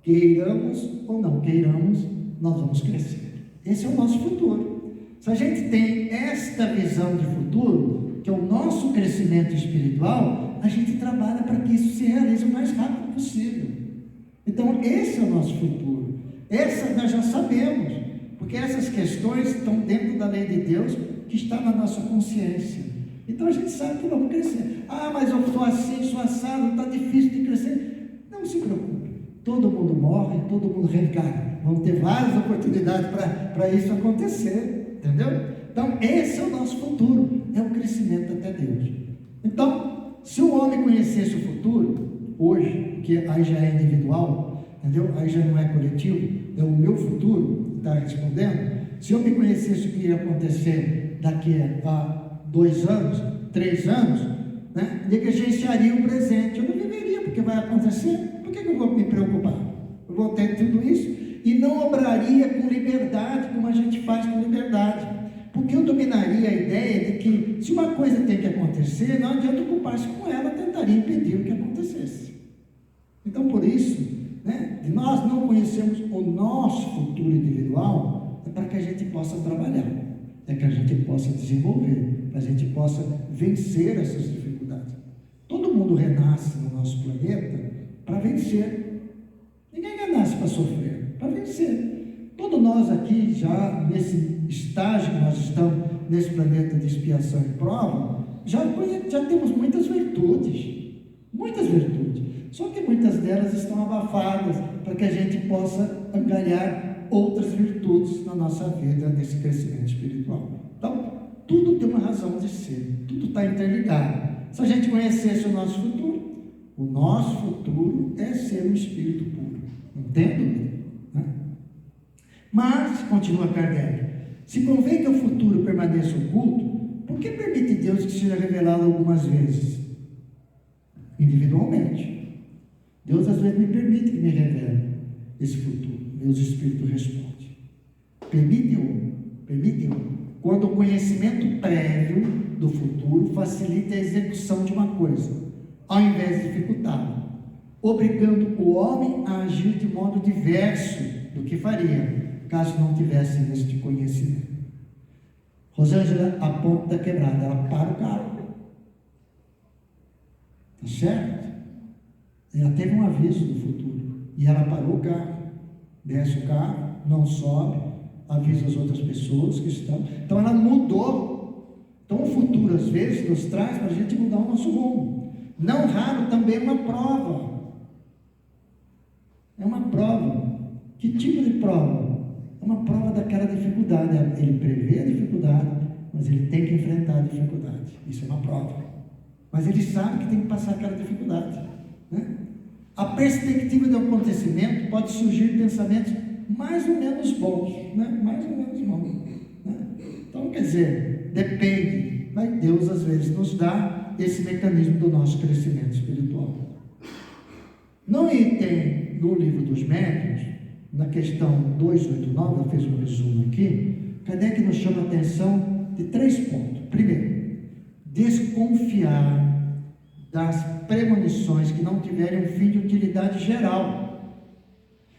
Queiramos ou não queiramos, nós vamos crescer. Esse é o nosso futuro. Se a gente tem esta visão de futuro, que é o nosso crescimento espiritual, a gente trabalha para que isso se realize o mais rápido possível. Então, esse é o nosso futuro. Essa nós já sabemos, porque essas questões estão dentro da lei de Deus, que está na nossa consciência. Então, a gente sabe que vamos crescer. Mas eu sou assim, sou assado, está difícil de crescer. Não se preocupe. Todo mundo morre, todo mundo reencarna. Vamos ter várias oportunidades para isso acontecer, entendeu? Então, esse é o nosso futuro, é o crescimento até Deus. Então, se o homem conhecesse o futuro, hoje, que aí já é individual, entendeu? Aí já não é coletivo, é o meu futuro, está respondendo. Se eu me conhecesse o que ia acontecer daqui a 2 anos, 3 anos, né, negligenciaria o presente. Eu não viveria, porque vai acontecer. Por que eu vou me preocupar? Eu vou ter tudo isso e não obraria com liberdade, como a gente faz com liberdade. Porque eu dominaria a ideia de que, se uma coisa tem que acontecer, não adianta ocupar-se com ela, tentaria impedir o que acontecesse. Então, por isso, né, de nós não conhecemos o nosso futuro individual, é para que a gente possa trabalhar, é que a gente possa desenvolver, para a gente possa vencer essas dificuldades. Todo mundo renasce no nosso planeta para vencer. Ninguém renasce para sofrer, para vencer. Todos nós aqui, já nesse estágio que nós estamos, nesse planeta de expiação e prova, já temos muitas virtudes. Só que muitas delas estão abafadas para que a gente possa angariar outras virtudes na nossa vida, nesse crescimento espiritual. Então, tudo tem uma razão de ser, tudo está interligado. Se a gente conhecesse o nosso futuro é ser um espírito puro. Entende? Né? Mas, continua Kardec, se convém que o futuro permaneça oculto, por que permite Deus que seja revelado algumas vezes? Individualmente. Deus às vezes me permite que me revele esse futuro. Deus Espírito responde. Permite-o, quando o conhecimento prévio do futuro facilita a execução de uma coisa, ao invés de dificultá-la, obrigando o homem a agir de modo diverso do que faria, caso não tivesse este conhecimento. Rosângela, a ponta da quebrada, ela para o carro. Tá certo? Ela teve um aviso do futuro e ela parou o carro, desce o carro, não sobe, avisa as outras pessoas que estão. Então ela mudou. Então o futuro às vezes nos traz para a gente mudar o nosso rumo. Não raro também é uma prova. É uma prova. Que tipo de prova? É uma prova daquela dificuldade. Ele prevê a dificuldade, mas ele tem que enfrentar a dificuldade. Isso é uma prova. Mas ele sabe que tem que passar aquela dificuldade, né? A perspectiva do acontecimento pode surgir pensamentos mais ou menos bons, né? Mais ou menos bons, né? Então, quer dizer, depende, mas Deus às vezes nos dá esse mecanismo do nosso crescimento espiritual. No item do Livro dos Médiuns, na questão 289, eu fiz um resumo aqui, Kardec nos chama a atenção de 3 pontos. Primeiro, desconfiar das premonições que não tiverem um fim de utilidade geral.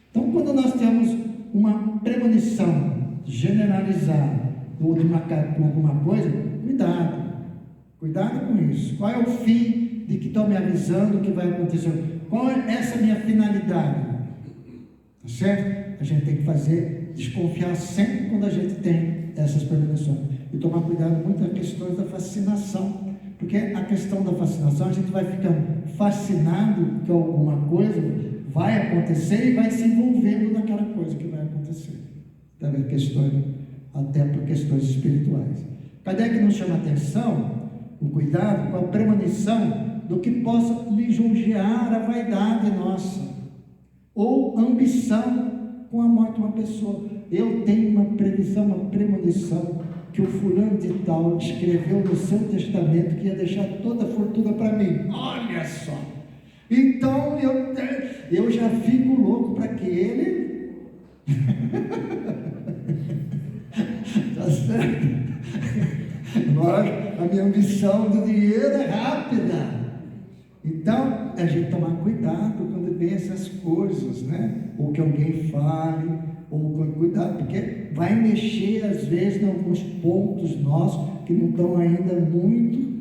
Então, quando nós temos uma premonição generalizada ou de com alguma coisa, cuidado com isso. Qual é o fim de que estão me avisando que vai acontecer? Qual é essa minha finalidade? Tá certo? A gente tem que desconfiar sempre quando a gente tem essas premonições e tomar cuidado muito das questões da fascinação. Porque a questão da fascinação, a gente vai ficando fascinado que alguma coisa vai acontecer e vai se envolvendo naquela coisa que vai acontecer. Até por questões espirituais. Kardec nos chama a atenção, o cuidado com a premonição do que possa lisonjear a vaidade nossa, ou ambição com a morte de uma pessoa. Eu tenho uma previsão, uma premonição, que o fulano de tal escreveu no seu testamento que ia deixar toda a fortuna para mim. Olha só! Então eu já fico louco para que ele... Tá certo? A minha ambição do dinheiro é rápida. Então, a gente tomar cuidado quando vê essas coisas, né? Ou que alguém fale, ou cuidado, porque vai mexer às vezes em alguns pontos nossos que não estão ainda muito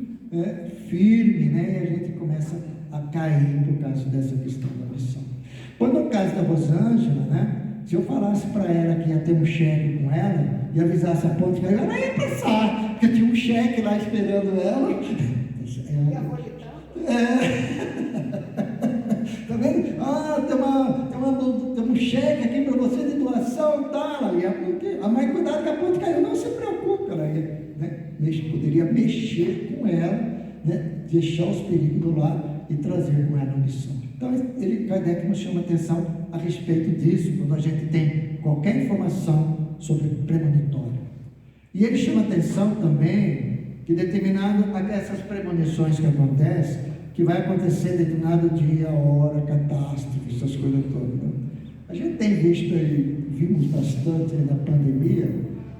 firmes, né? E a gente começa a cair por causa dessa questão da missão. Quando no caso da Rosângela, né? Se eu falasse para ela que ia ter um cheque com ela e avisasse a ponte que ela ia passar, porque tinha um cheque lá esperando ela. Tá vendo? Tem um cheque aqui para você de doação, tá? Mas cuidado que a ponte caiu, não se preocupe, ela ia, né? Poderia mexer com ela, né? Deixar os perigos do lado e trazer com ela a missão. Então, Kardec nos chama a atenção a respeito disso, quando a gente tem qualquer informação sobre premonitório. E ele chama a atenção também que essas premonições que acontecem, que vai acontecer determinado dia, hora, catástrofe, essas coisas todas. Né? A gente tem visto aí, vimos bastante aí na pandemia,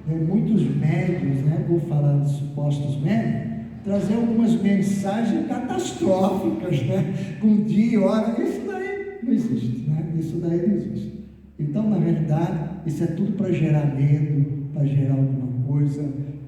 né, muitos médios, né, vou falar de supostos médios, trazer algumas mensagens catastróficas, né, com dia, hora, isso daí não existe, né? Isso daí não existe. Então, na realidade, isso é tudo para gerar medo, para gerar alguma coisa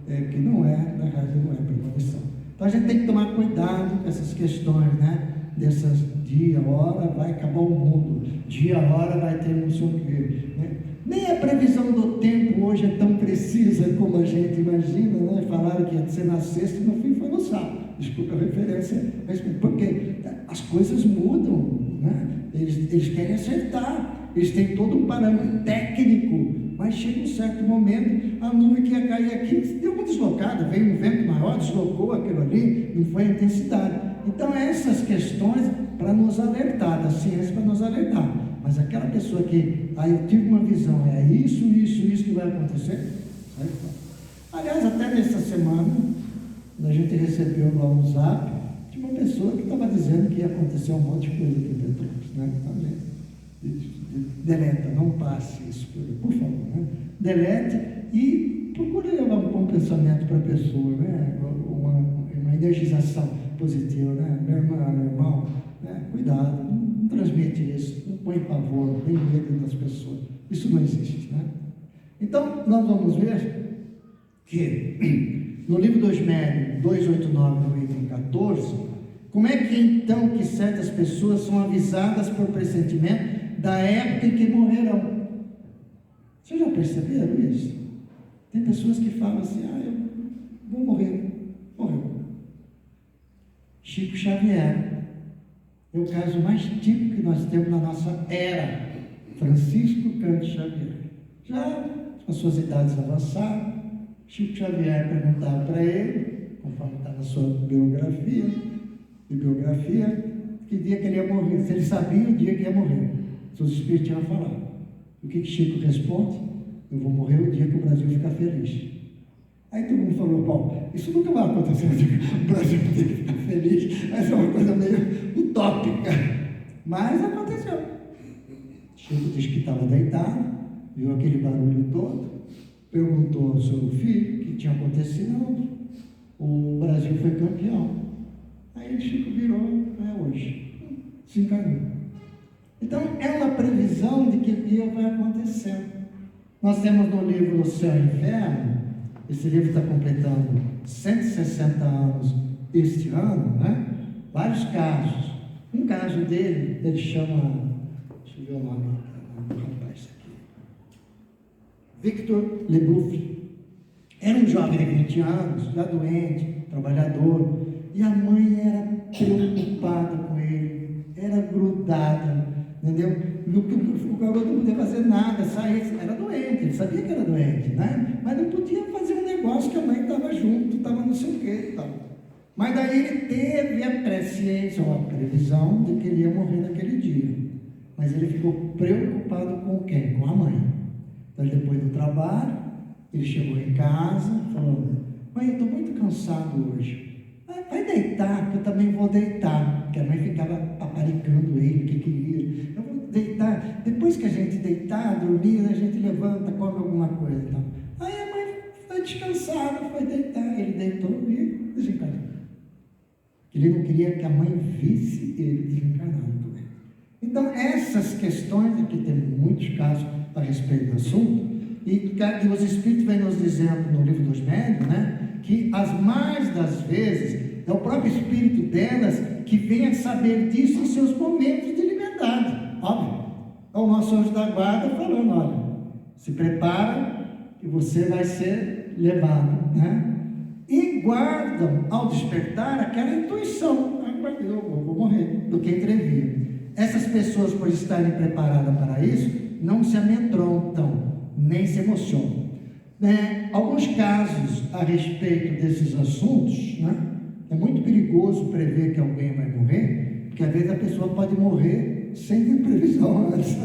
que não é, na realidade, não é premonição. Então, a gente tem que tomar cuidado com essas questões, né? Dessas dia, hora, vai acabar o mundo, dia, hora, vai ter não sei o quê, né? Nem a previsão do tempo hoje é tão precisa como a gente imagina, né? Falaram que ia ser na sexta e no fim foi no sábado. Desculpa a referência, mas porque as coisas mudam, né? Eles querem acertar, eles têm todo um parâmetro técnico, mas chega um certo momento, a nuvem que ia cair aqui deu uma deslocada, veio um vento maior, deslocou aquilo ali, não foi a intensidade. Então, essas questões para nos alertar, da ciência para nos alertar. Mas aquela pessoa que, eu tive uma visão, é isso que vai acontecer, sai fora. Aliás, até nessa semana, a gente recebeu lá um zap de uma pessoa que estava dizendo que ia acontecer um monte de coisa aqui em Petrópolis, né? Deleta, não passe isso, por favor, né? Delete e procure levar um bom pensamento para a pessoa, né? Uma energização positiva, né? Minha irmã, meu irmão, né? Cuidado, não transmite isso, não põe pavor, nem medo das pessoas, isso não existe, né? Então, nós vamos ver que no livro dos Médiuns, 289, no item 14, como é que então que certas pessoas são avisadas por pressentimento da época em que morrerão? Vocês já perceberam isso? Tem pessoas que falam assim, eu vou morrer. Morreu. Chico Xavier é o caso mais típico que nós temos na nossa era. Francisco Cândido Xavier. Já com as suas idades avançadas, Chico Xavier perguntava para ele, conforme está na sua bibliografia, que dia que ele ia morrer, se ele sabia o dia que ia morrer. Seus espíritos tinham falado. O que Chico responde? Eu vou morrer o dia que o Brasil ficar feliz. Aí todo mundo falou, bom, isso nunca vai acontecer, o Brasil tem que ficar feliz, essa é uma coisa meio utópica. Mas aconteceu. Chico disse que estava deitado, viu aquele barulho todo, perguntou ao seu filho o que tinha acontecido. Não, o Brasil foi campeão. Aí Chico virou, hoje, se encarnou. Então, é uma previsão de que o dia vai acontecer. Nós temos no livro O Céu e o Inferno, esse livro está completando 160 anos este ano, né? Vários casos. Um caso dele, ele chama, deixa eu ver o nome do rapaz aqui, Victor Leboeuf. Era um jovem de 20 anos, já doente, trabalhador, e a mãe era preocupada com ele, era grudada, entendeu? O garoto não podia fazer nada, era doente, ele sabia que era doente, né? Mas não podia fazer um negócio que a mãe estava junto, estava não sei o que e tal. Mas daí ele teve a presciência, ou a previsão de que ele ia morrer naquele dia. Mas ele ficou preocupado com quem? Com a mãe. Então, depois do trabalho, ele chegou em casa, falou, mãe, eu estou muito cansado hoje. Vai deitar, que eu também vou deitar. Porque a mãe ficava paparicando ele, o que queria. Eu vou deitar. Depois que a gente deitar, dormir, a gente levanta, come alguma coisa. Então. Aí a mãe foi descansada, foi deitar. Ele deitou e desencarnou. Ele não queria que a mãe visse ele desencarnado também. Então, essas questões, aqui tem muitos casos a respeito do assunto, e os Espíritos vêm nos dizendo no livro dos Médiuns, né, que as mais das vezes é o próprio espírito delas que vem a saber disso em seus momentos de liberdade. Óbvio. É o nosso anjo da guarda falando, olha, se prepara que você vai ser levado, né? E guardam ao despertar aquela intuição, eu vou morrer, do que entrevia. Essas pessoas, por estarem preparadas para isso, não se amedrontam, nem se emocionam. Alguns casos a respeito desses assuntos, né? É muito perigoso prever que alguém vai morrer, porque às vezes a pessoa pode morrer sem ter previsão antes.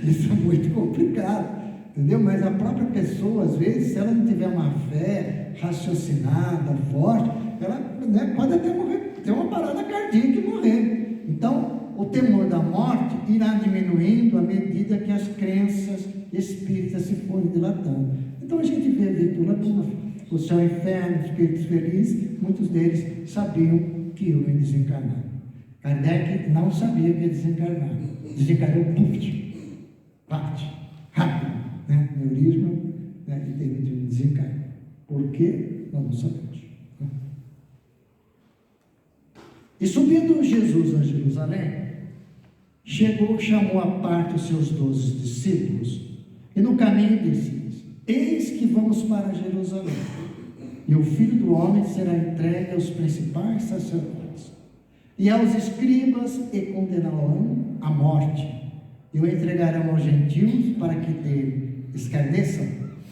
Isso é muito complicado. entendeu? Mas a própria pessoa, às vezes, se ela não tiver uma fé raciocinada, forte, ela, né, pode até morrer, ter uma parada cardíaca e morrer. Então, o temor da morte irá diminuindo à medida que as crenças espíritas se forem dilatando. Então, a gente vê a leitura do céu e inferno, espíritos felizes, muitos deles sabiam que iam desencarnar. Kardec não sabia que ia desencarnar. Desencarnou, puf, parte, rápido, né? Neurisma, né? E teve um desencarno. Por quê? Nós não sabemos. E subindo Jesus a Jerusalém, chamou à parte os seus 12 discípulos, e no caminho disse-lhes: eis que vamos para Jerusalém, e o Filho do Homem será entregue aos principais sacerdotes e aos escribas, e condenarão à morte, e o entregarão aos gentios para que dele escarneçam,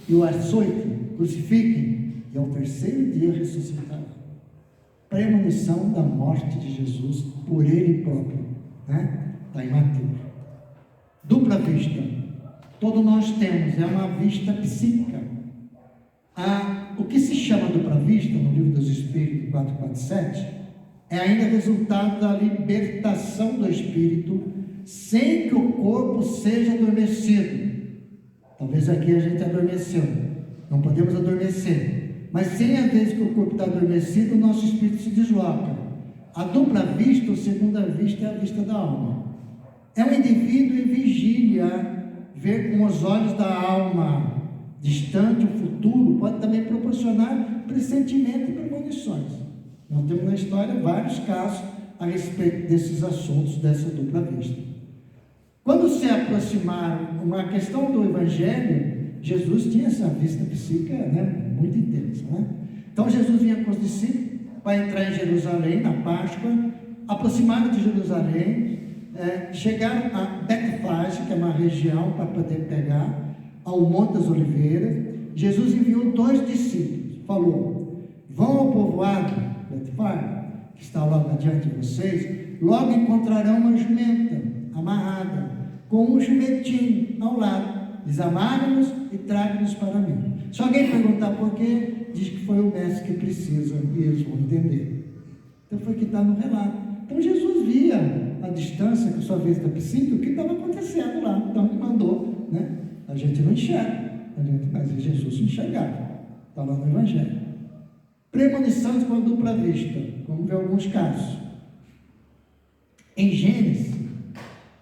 e o açoitem, crucifiquem, e ao terceiro dia ressuscitará. Premonição da morte de Jesus por ele próprio, né? Está em Mateus. Dupla vista. Todos nós temos, é uma vista psíquica. O que se chama dupla vista, no Livro dos Espíritos 447, é ainda resultado da libertação do espírito, sem que o corpo seja adormecido. Talvez aqui a gente adormeceu, não podemos adormecer, mas sem a vez que o corpo está adormecido, o nosso espírito se desloca. A dupla vista, ou segunda vista, é a vista da alma. É um indivíduo em vigília, ver com os olhos da alma distante o futuro, pode também proporcionar pressentimento e premonições. Nós temos na história vários casos a respeito desses assuntos, dessa dupla vista. Quando se aproximaram uma questão do Evangelho, Jesus tinha essa vista psíquica, né, muito intensa, né? Então Jesus vinha com os discípulos para entrar em Jerusalém na Páscoa, aproximaram de Jerusalém, chegaram a Betfage, que é uma região para poder pegar, ao Monte das Oliveiras. Jesus enviou 2 discípulos, falou: vão ao povoado Betfage, que está logo adiante de vocês, logo encontrarão uma jumenta amarrada, com um jumentinho ao lado, desamarem-nos e tragam-nos para mim. Se alguém perguntar por quê, diz que foi o mestre que precisa, e eles vão entender. Então foi o que está no relato. Então Jesus via a distância, com sua vista psíquica, o que estava acontecendo lá. Então ele mandou, né? A gente não enxerga, mas Jesus enxergava. Está lá no Evangelho. Premonições com a dupla vista. Vamos ver alguns casos. Em Gênesis,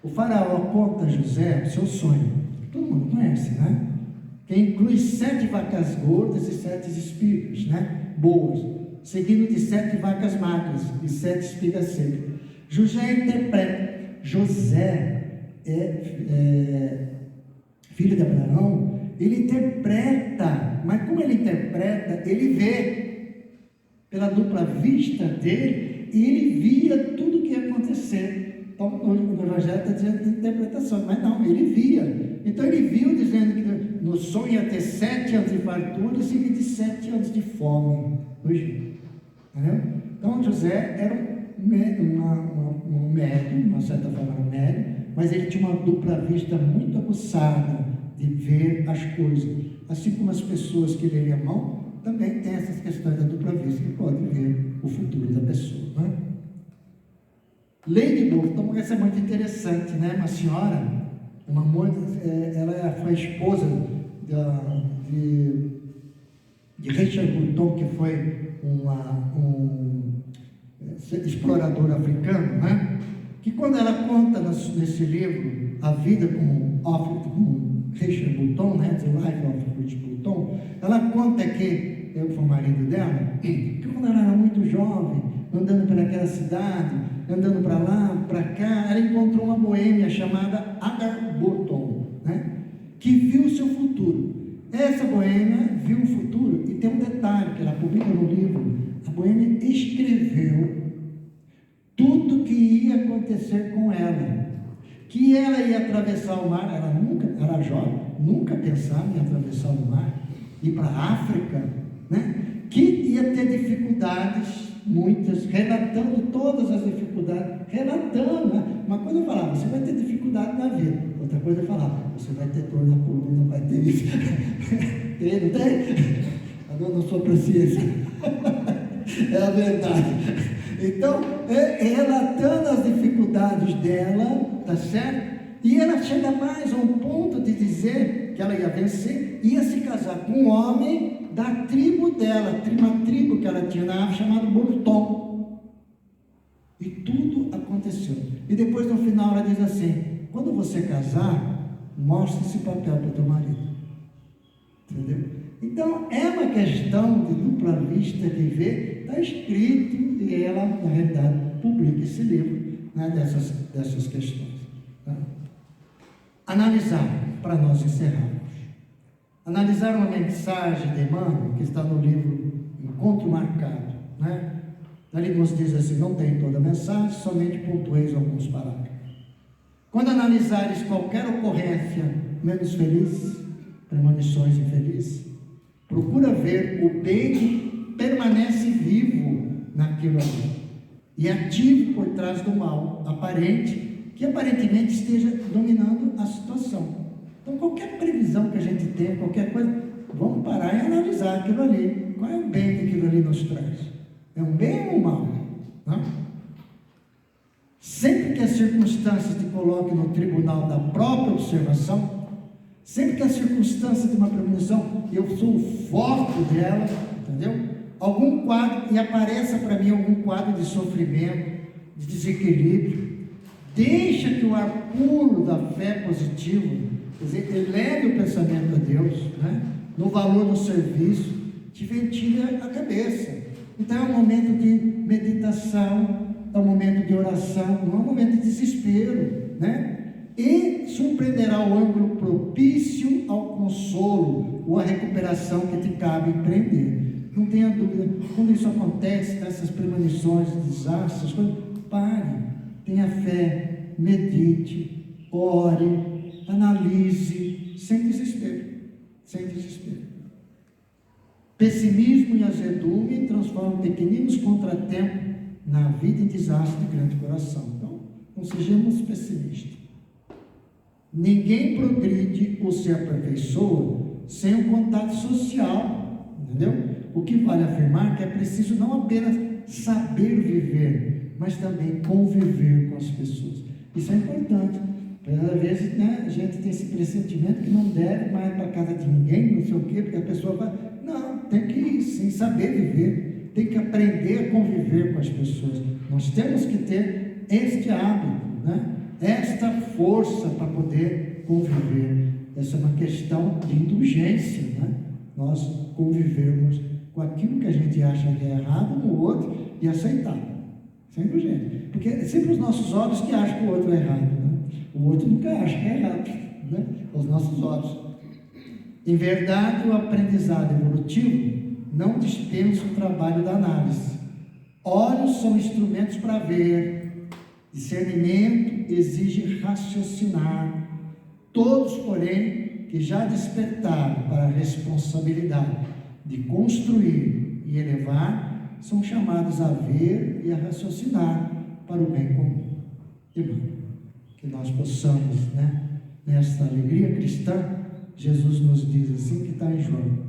o faraó conta a José o seu sonho. Todo mundo conhece, né? Que inclui 7 vacas gordas e 7 espigas, né? Boas, seguido de 7 vacas magras e 7 espigas secas. José interpreta. José filho de Abraão, ele interpreta, mas como ele interpreta, ele vê pela dupla vista dele, e ele via tudo o que ia acontecer. Então, o Evangelho está dizendo de interpretação, mas não, ele via. Então, ele viu dizendo que no sonho ia ter 7 anos de fartura e seguido de 7 anos de fome no Egito. Entendeu? Então, José era um médium, de uma certa forma um médium, mas ele tinha uma dupla vista muito aguçada de ver as coisas. Assim como as pessoas que leem a mão, também tem essas questões da dupla vista, que podem ver o futuro da pessoa, né? Lady Bolton, essa é muito interessante, né? Uma senhora, ela foi esposa de Richard Burton, que foi um explorador africano, né? Que quando ela conta nesse livro a vida com Richard Burton, né? The Life of Richard Burton, ela conta que foi o marido dela, que quando ela era muito jovem, andando por aquela cidade, andando para lá, para cá, ela encontrou uma boêmia chamada Agar Burton, né? Que viu o seu futuro. Essa boêmia viu o futuro, e tem um detalhe que ela publica no livro. A boêmia escreveu tudo que ia acontecer com ela, que ela ia atravessar o mar. Ela nunca, era jovem, nunca pensava em atravessar o mar, ir para a África, né? Que ia ter dificuldades muitas, relatando todas as dificuldades, relatando, né? Uma coisa eu falava, você vai ter dificuldade na vida, outra coisa eu falava, você vai ter dor na coluna, vai ter isso. Tem, não tem? A dor na sua paciência. É a verdade. Então, relatando as dificuldades dela, tá certo? E ela chega mais a um ponto de dizer que ela ia vencer, ia se casar com um homem da tribo dela, uma tribo que ela tinha na África, chamado Bolton. E tudo aconteceu. E depois, no final, ela diz assim: quando você casar, mostre esse papel para o teu marido. Entendeu? Então, é uma questão de dupla vista de ver, está escrito, e ela, na realidade, publica esse livro, né, dessas questões. Tá? Analisar, para nós encerrarmos. Analisar uma mensagem de Emmanuel, que está no livro Encontro Marcado, né? Ali nos diz assim: não tem toda a mensagem, somente pontueis alguns parágrafos. Quando analisares qualquer ocorrência menos feliz, premonições infelizes, procura ver o bem que permanece vivo naquilo ali e ativo por trás do mal aparente, que aparentemente esteja dominando a situação. Então, qualquer previsão que a gente tenha, qualquer coisa, vamos parar e analisar aquilo ali. Qual é o bem que aquilo ali nos traz? É um bem ou um mal? Não? Sempre que as circunstâncias te coloquem no tribunal da própria observação, sempre que a circunstância de uma premonição, eu sou o foco dela, entendeu? Algum quadro, e apareça para mim algum quadro de sofrimento, de desequilíbrio, deixa que o ar puro da fé positiva, quer dizer, eleve o pensamento a Deus, né? No valor do serviço, te ventile a cabeça. Então é um momento de meditação, é um momento de oração, não é um momento de desespero, né? E surpreenderá o ângulo propício ao consolo ou à recuperação que te cabe empreender. Não tenha dúvida, quando isso acontece, essas premonições, desastres, pare, tenha fé, medite, ore, analise, sem desespero, sem desespero. Pessimismo e azedume transformam pequeninos contratempos na vida em desastre de grande coração. Então, não sejamos pessimistas. Ninguém progride ou se aperfeiçoa sem o contato social, entendeu? O que vale afirmar que é preciso não apenas saber viver, mas também conviver com as pessoas. Isso é importante. Às vezes, né, a gente tem esse pressentimento que não deve mais para casa de ninguém, não sei o quê, porque a pessoa vai... Não, tem que ir, sim, saber viver, tem que aprender a conviver com as pessoas. Nós temos que ter este hábito, né? Esta força para poder conviver. Essa é uma questão de indulgência, né? Nós convivermos com aquilo que a gente acha que é errado no outro e aceitar. Isso é indulgência. Porque é sempre os nossos olhos que acham que o outro é errado, né? O outro nunca acha que é errado, né? Os nossos olhos. Em verdade, o aprendizado evolutivo não dispensa o trabalho da análise. Olhos são instrumentos para ver. Discernimento exige raciocinar. Todos, porém, que já despertaram para a responsabilidade de construir e elevar, são chamados a ver e a raciocinar para o bem comum. Irmão, que nós possamos, né, nesta alegria cristã, Jesus nos diz assim, que está em João: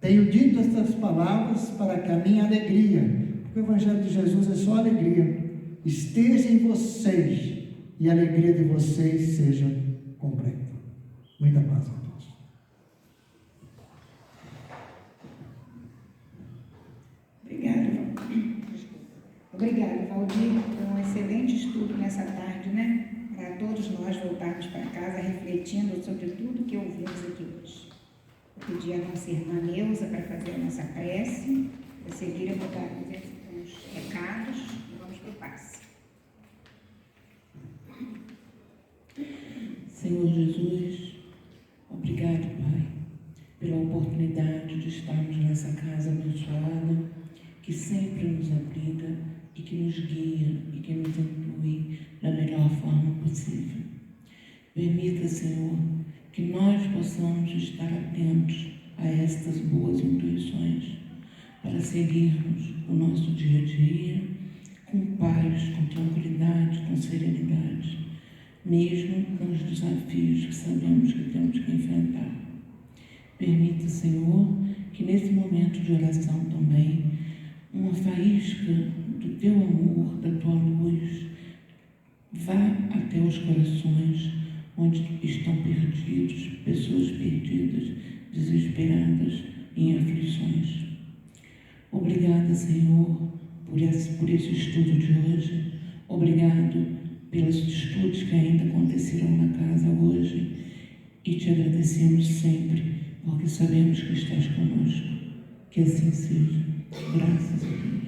tenho dito estas palavras para que a minha alegria, porque o Evangelho de Jesus é só alegria, esteja em vocês e a alegria de vocês seja completa. Muita paz a todos. Obrigada, Valdir, por um excelente estudo nessa tarde, né? Para todos nós voltarmos para casa refletindo sobre tudo que ouvimos aqui hoje. Eu pedi a nossa irmã Neuza para fazer a nossa prece. A seguir eu vou dar os recados e vamos para o passe. Senhor Jesus, obrigado, Pai, pela oportunidade de estarmos nessa casa abençoada, que sempre nos abriga e que nos guia e que nos inclui da melhor forma possível. Permita, Senhor, que nós possamos estar atentos a estas boas intuições, para seguirmos o nosso dia a dia com paz, com tranquilidade, com serenidade, mesmo com os desafios que sabemos que temos que enfrentar. Permita, Senhor, que nesse momento de oração também, uma faísca do Teu amor, da Tua luz, vá até os corações onde estão perdidos, pessoas perdidas, desesperadas, em aflições. Obrigada, Senhor, por esse estudo de hoje. Obrigado pelos estudos que ainda acontecerão na casa hoje. E te agradecemos sempre, porque sabemos que estás conosco. Que assim seja. Graças a Deus.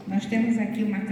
Nós temos aqui uma campanha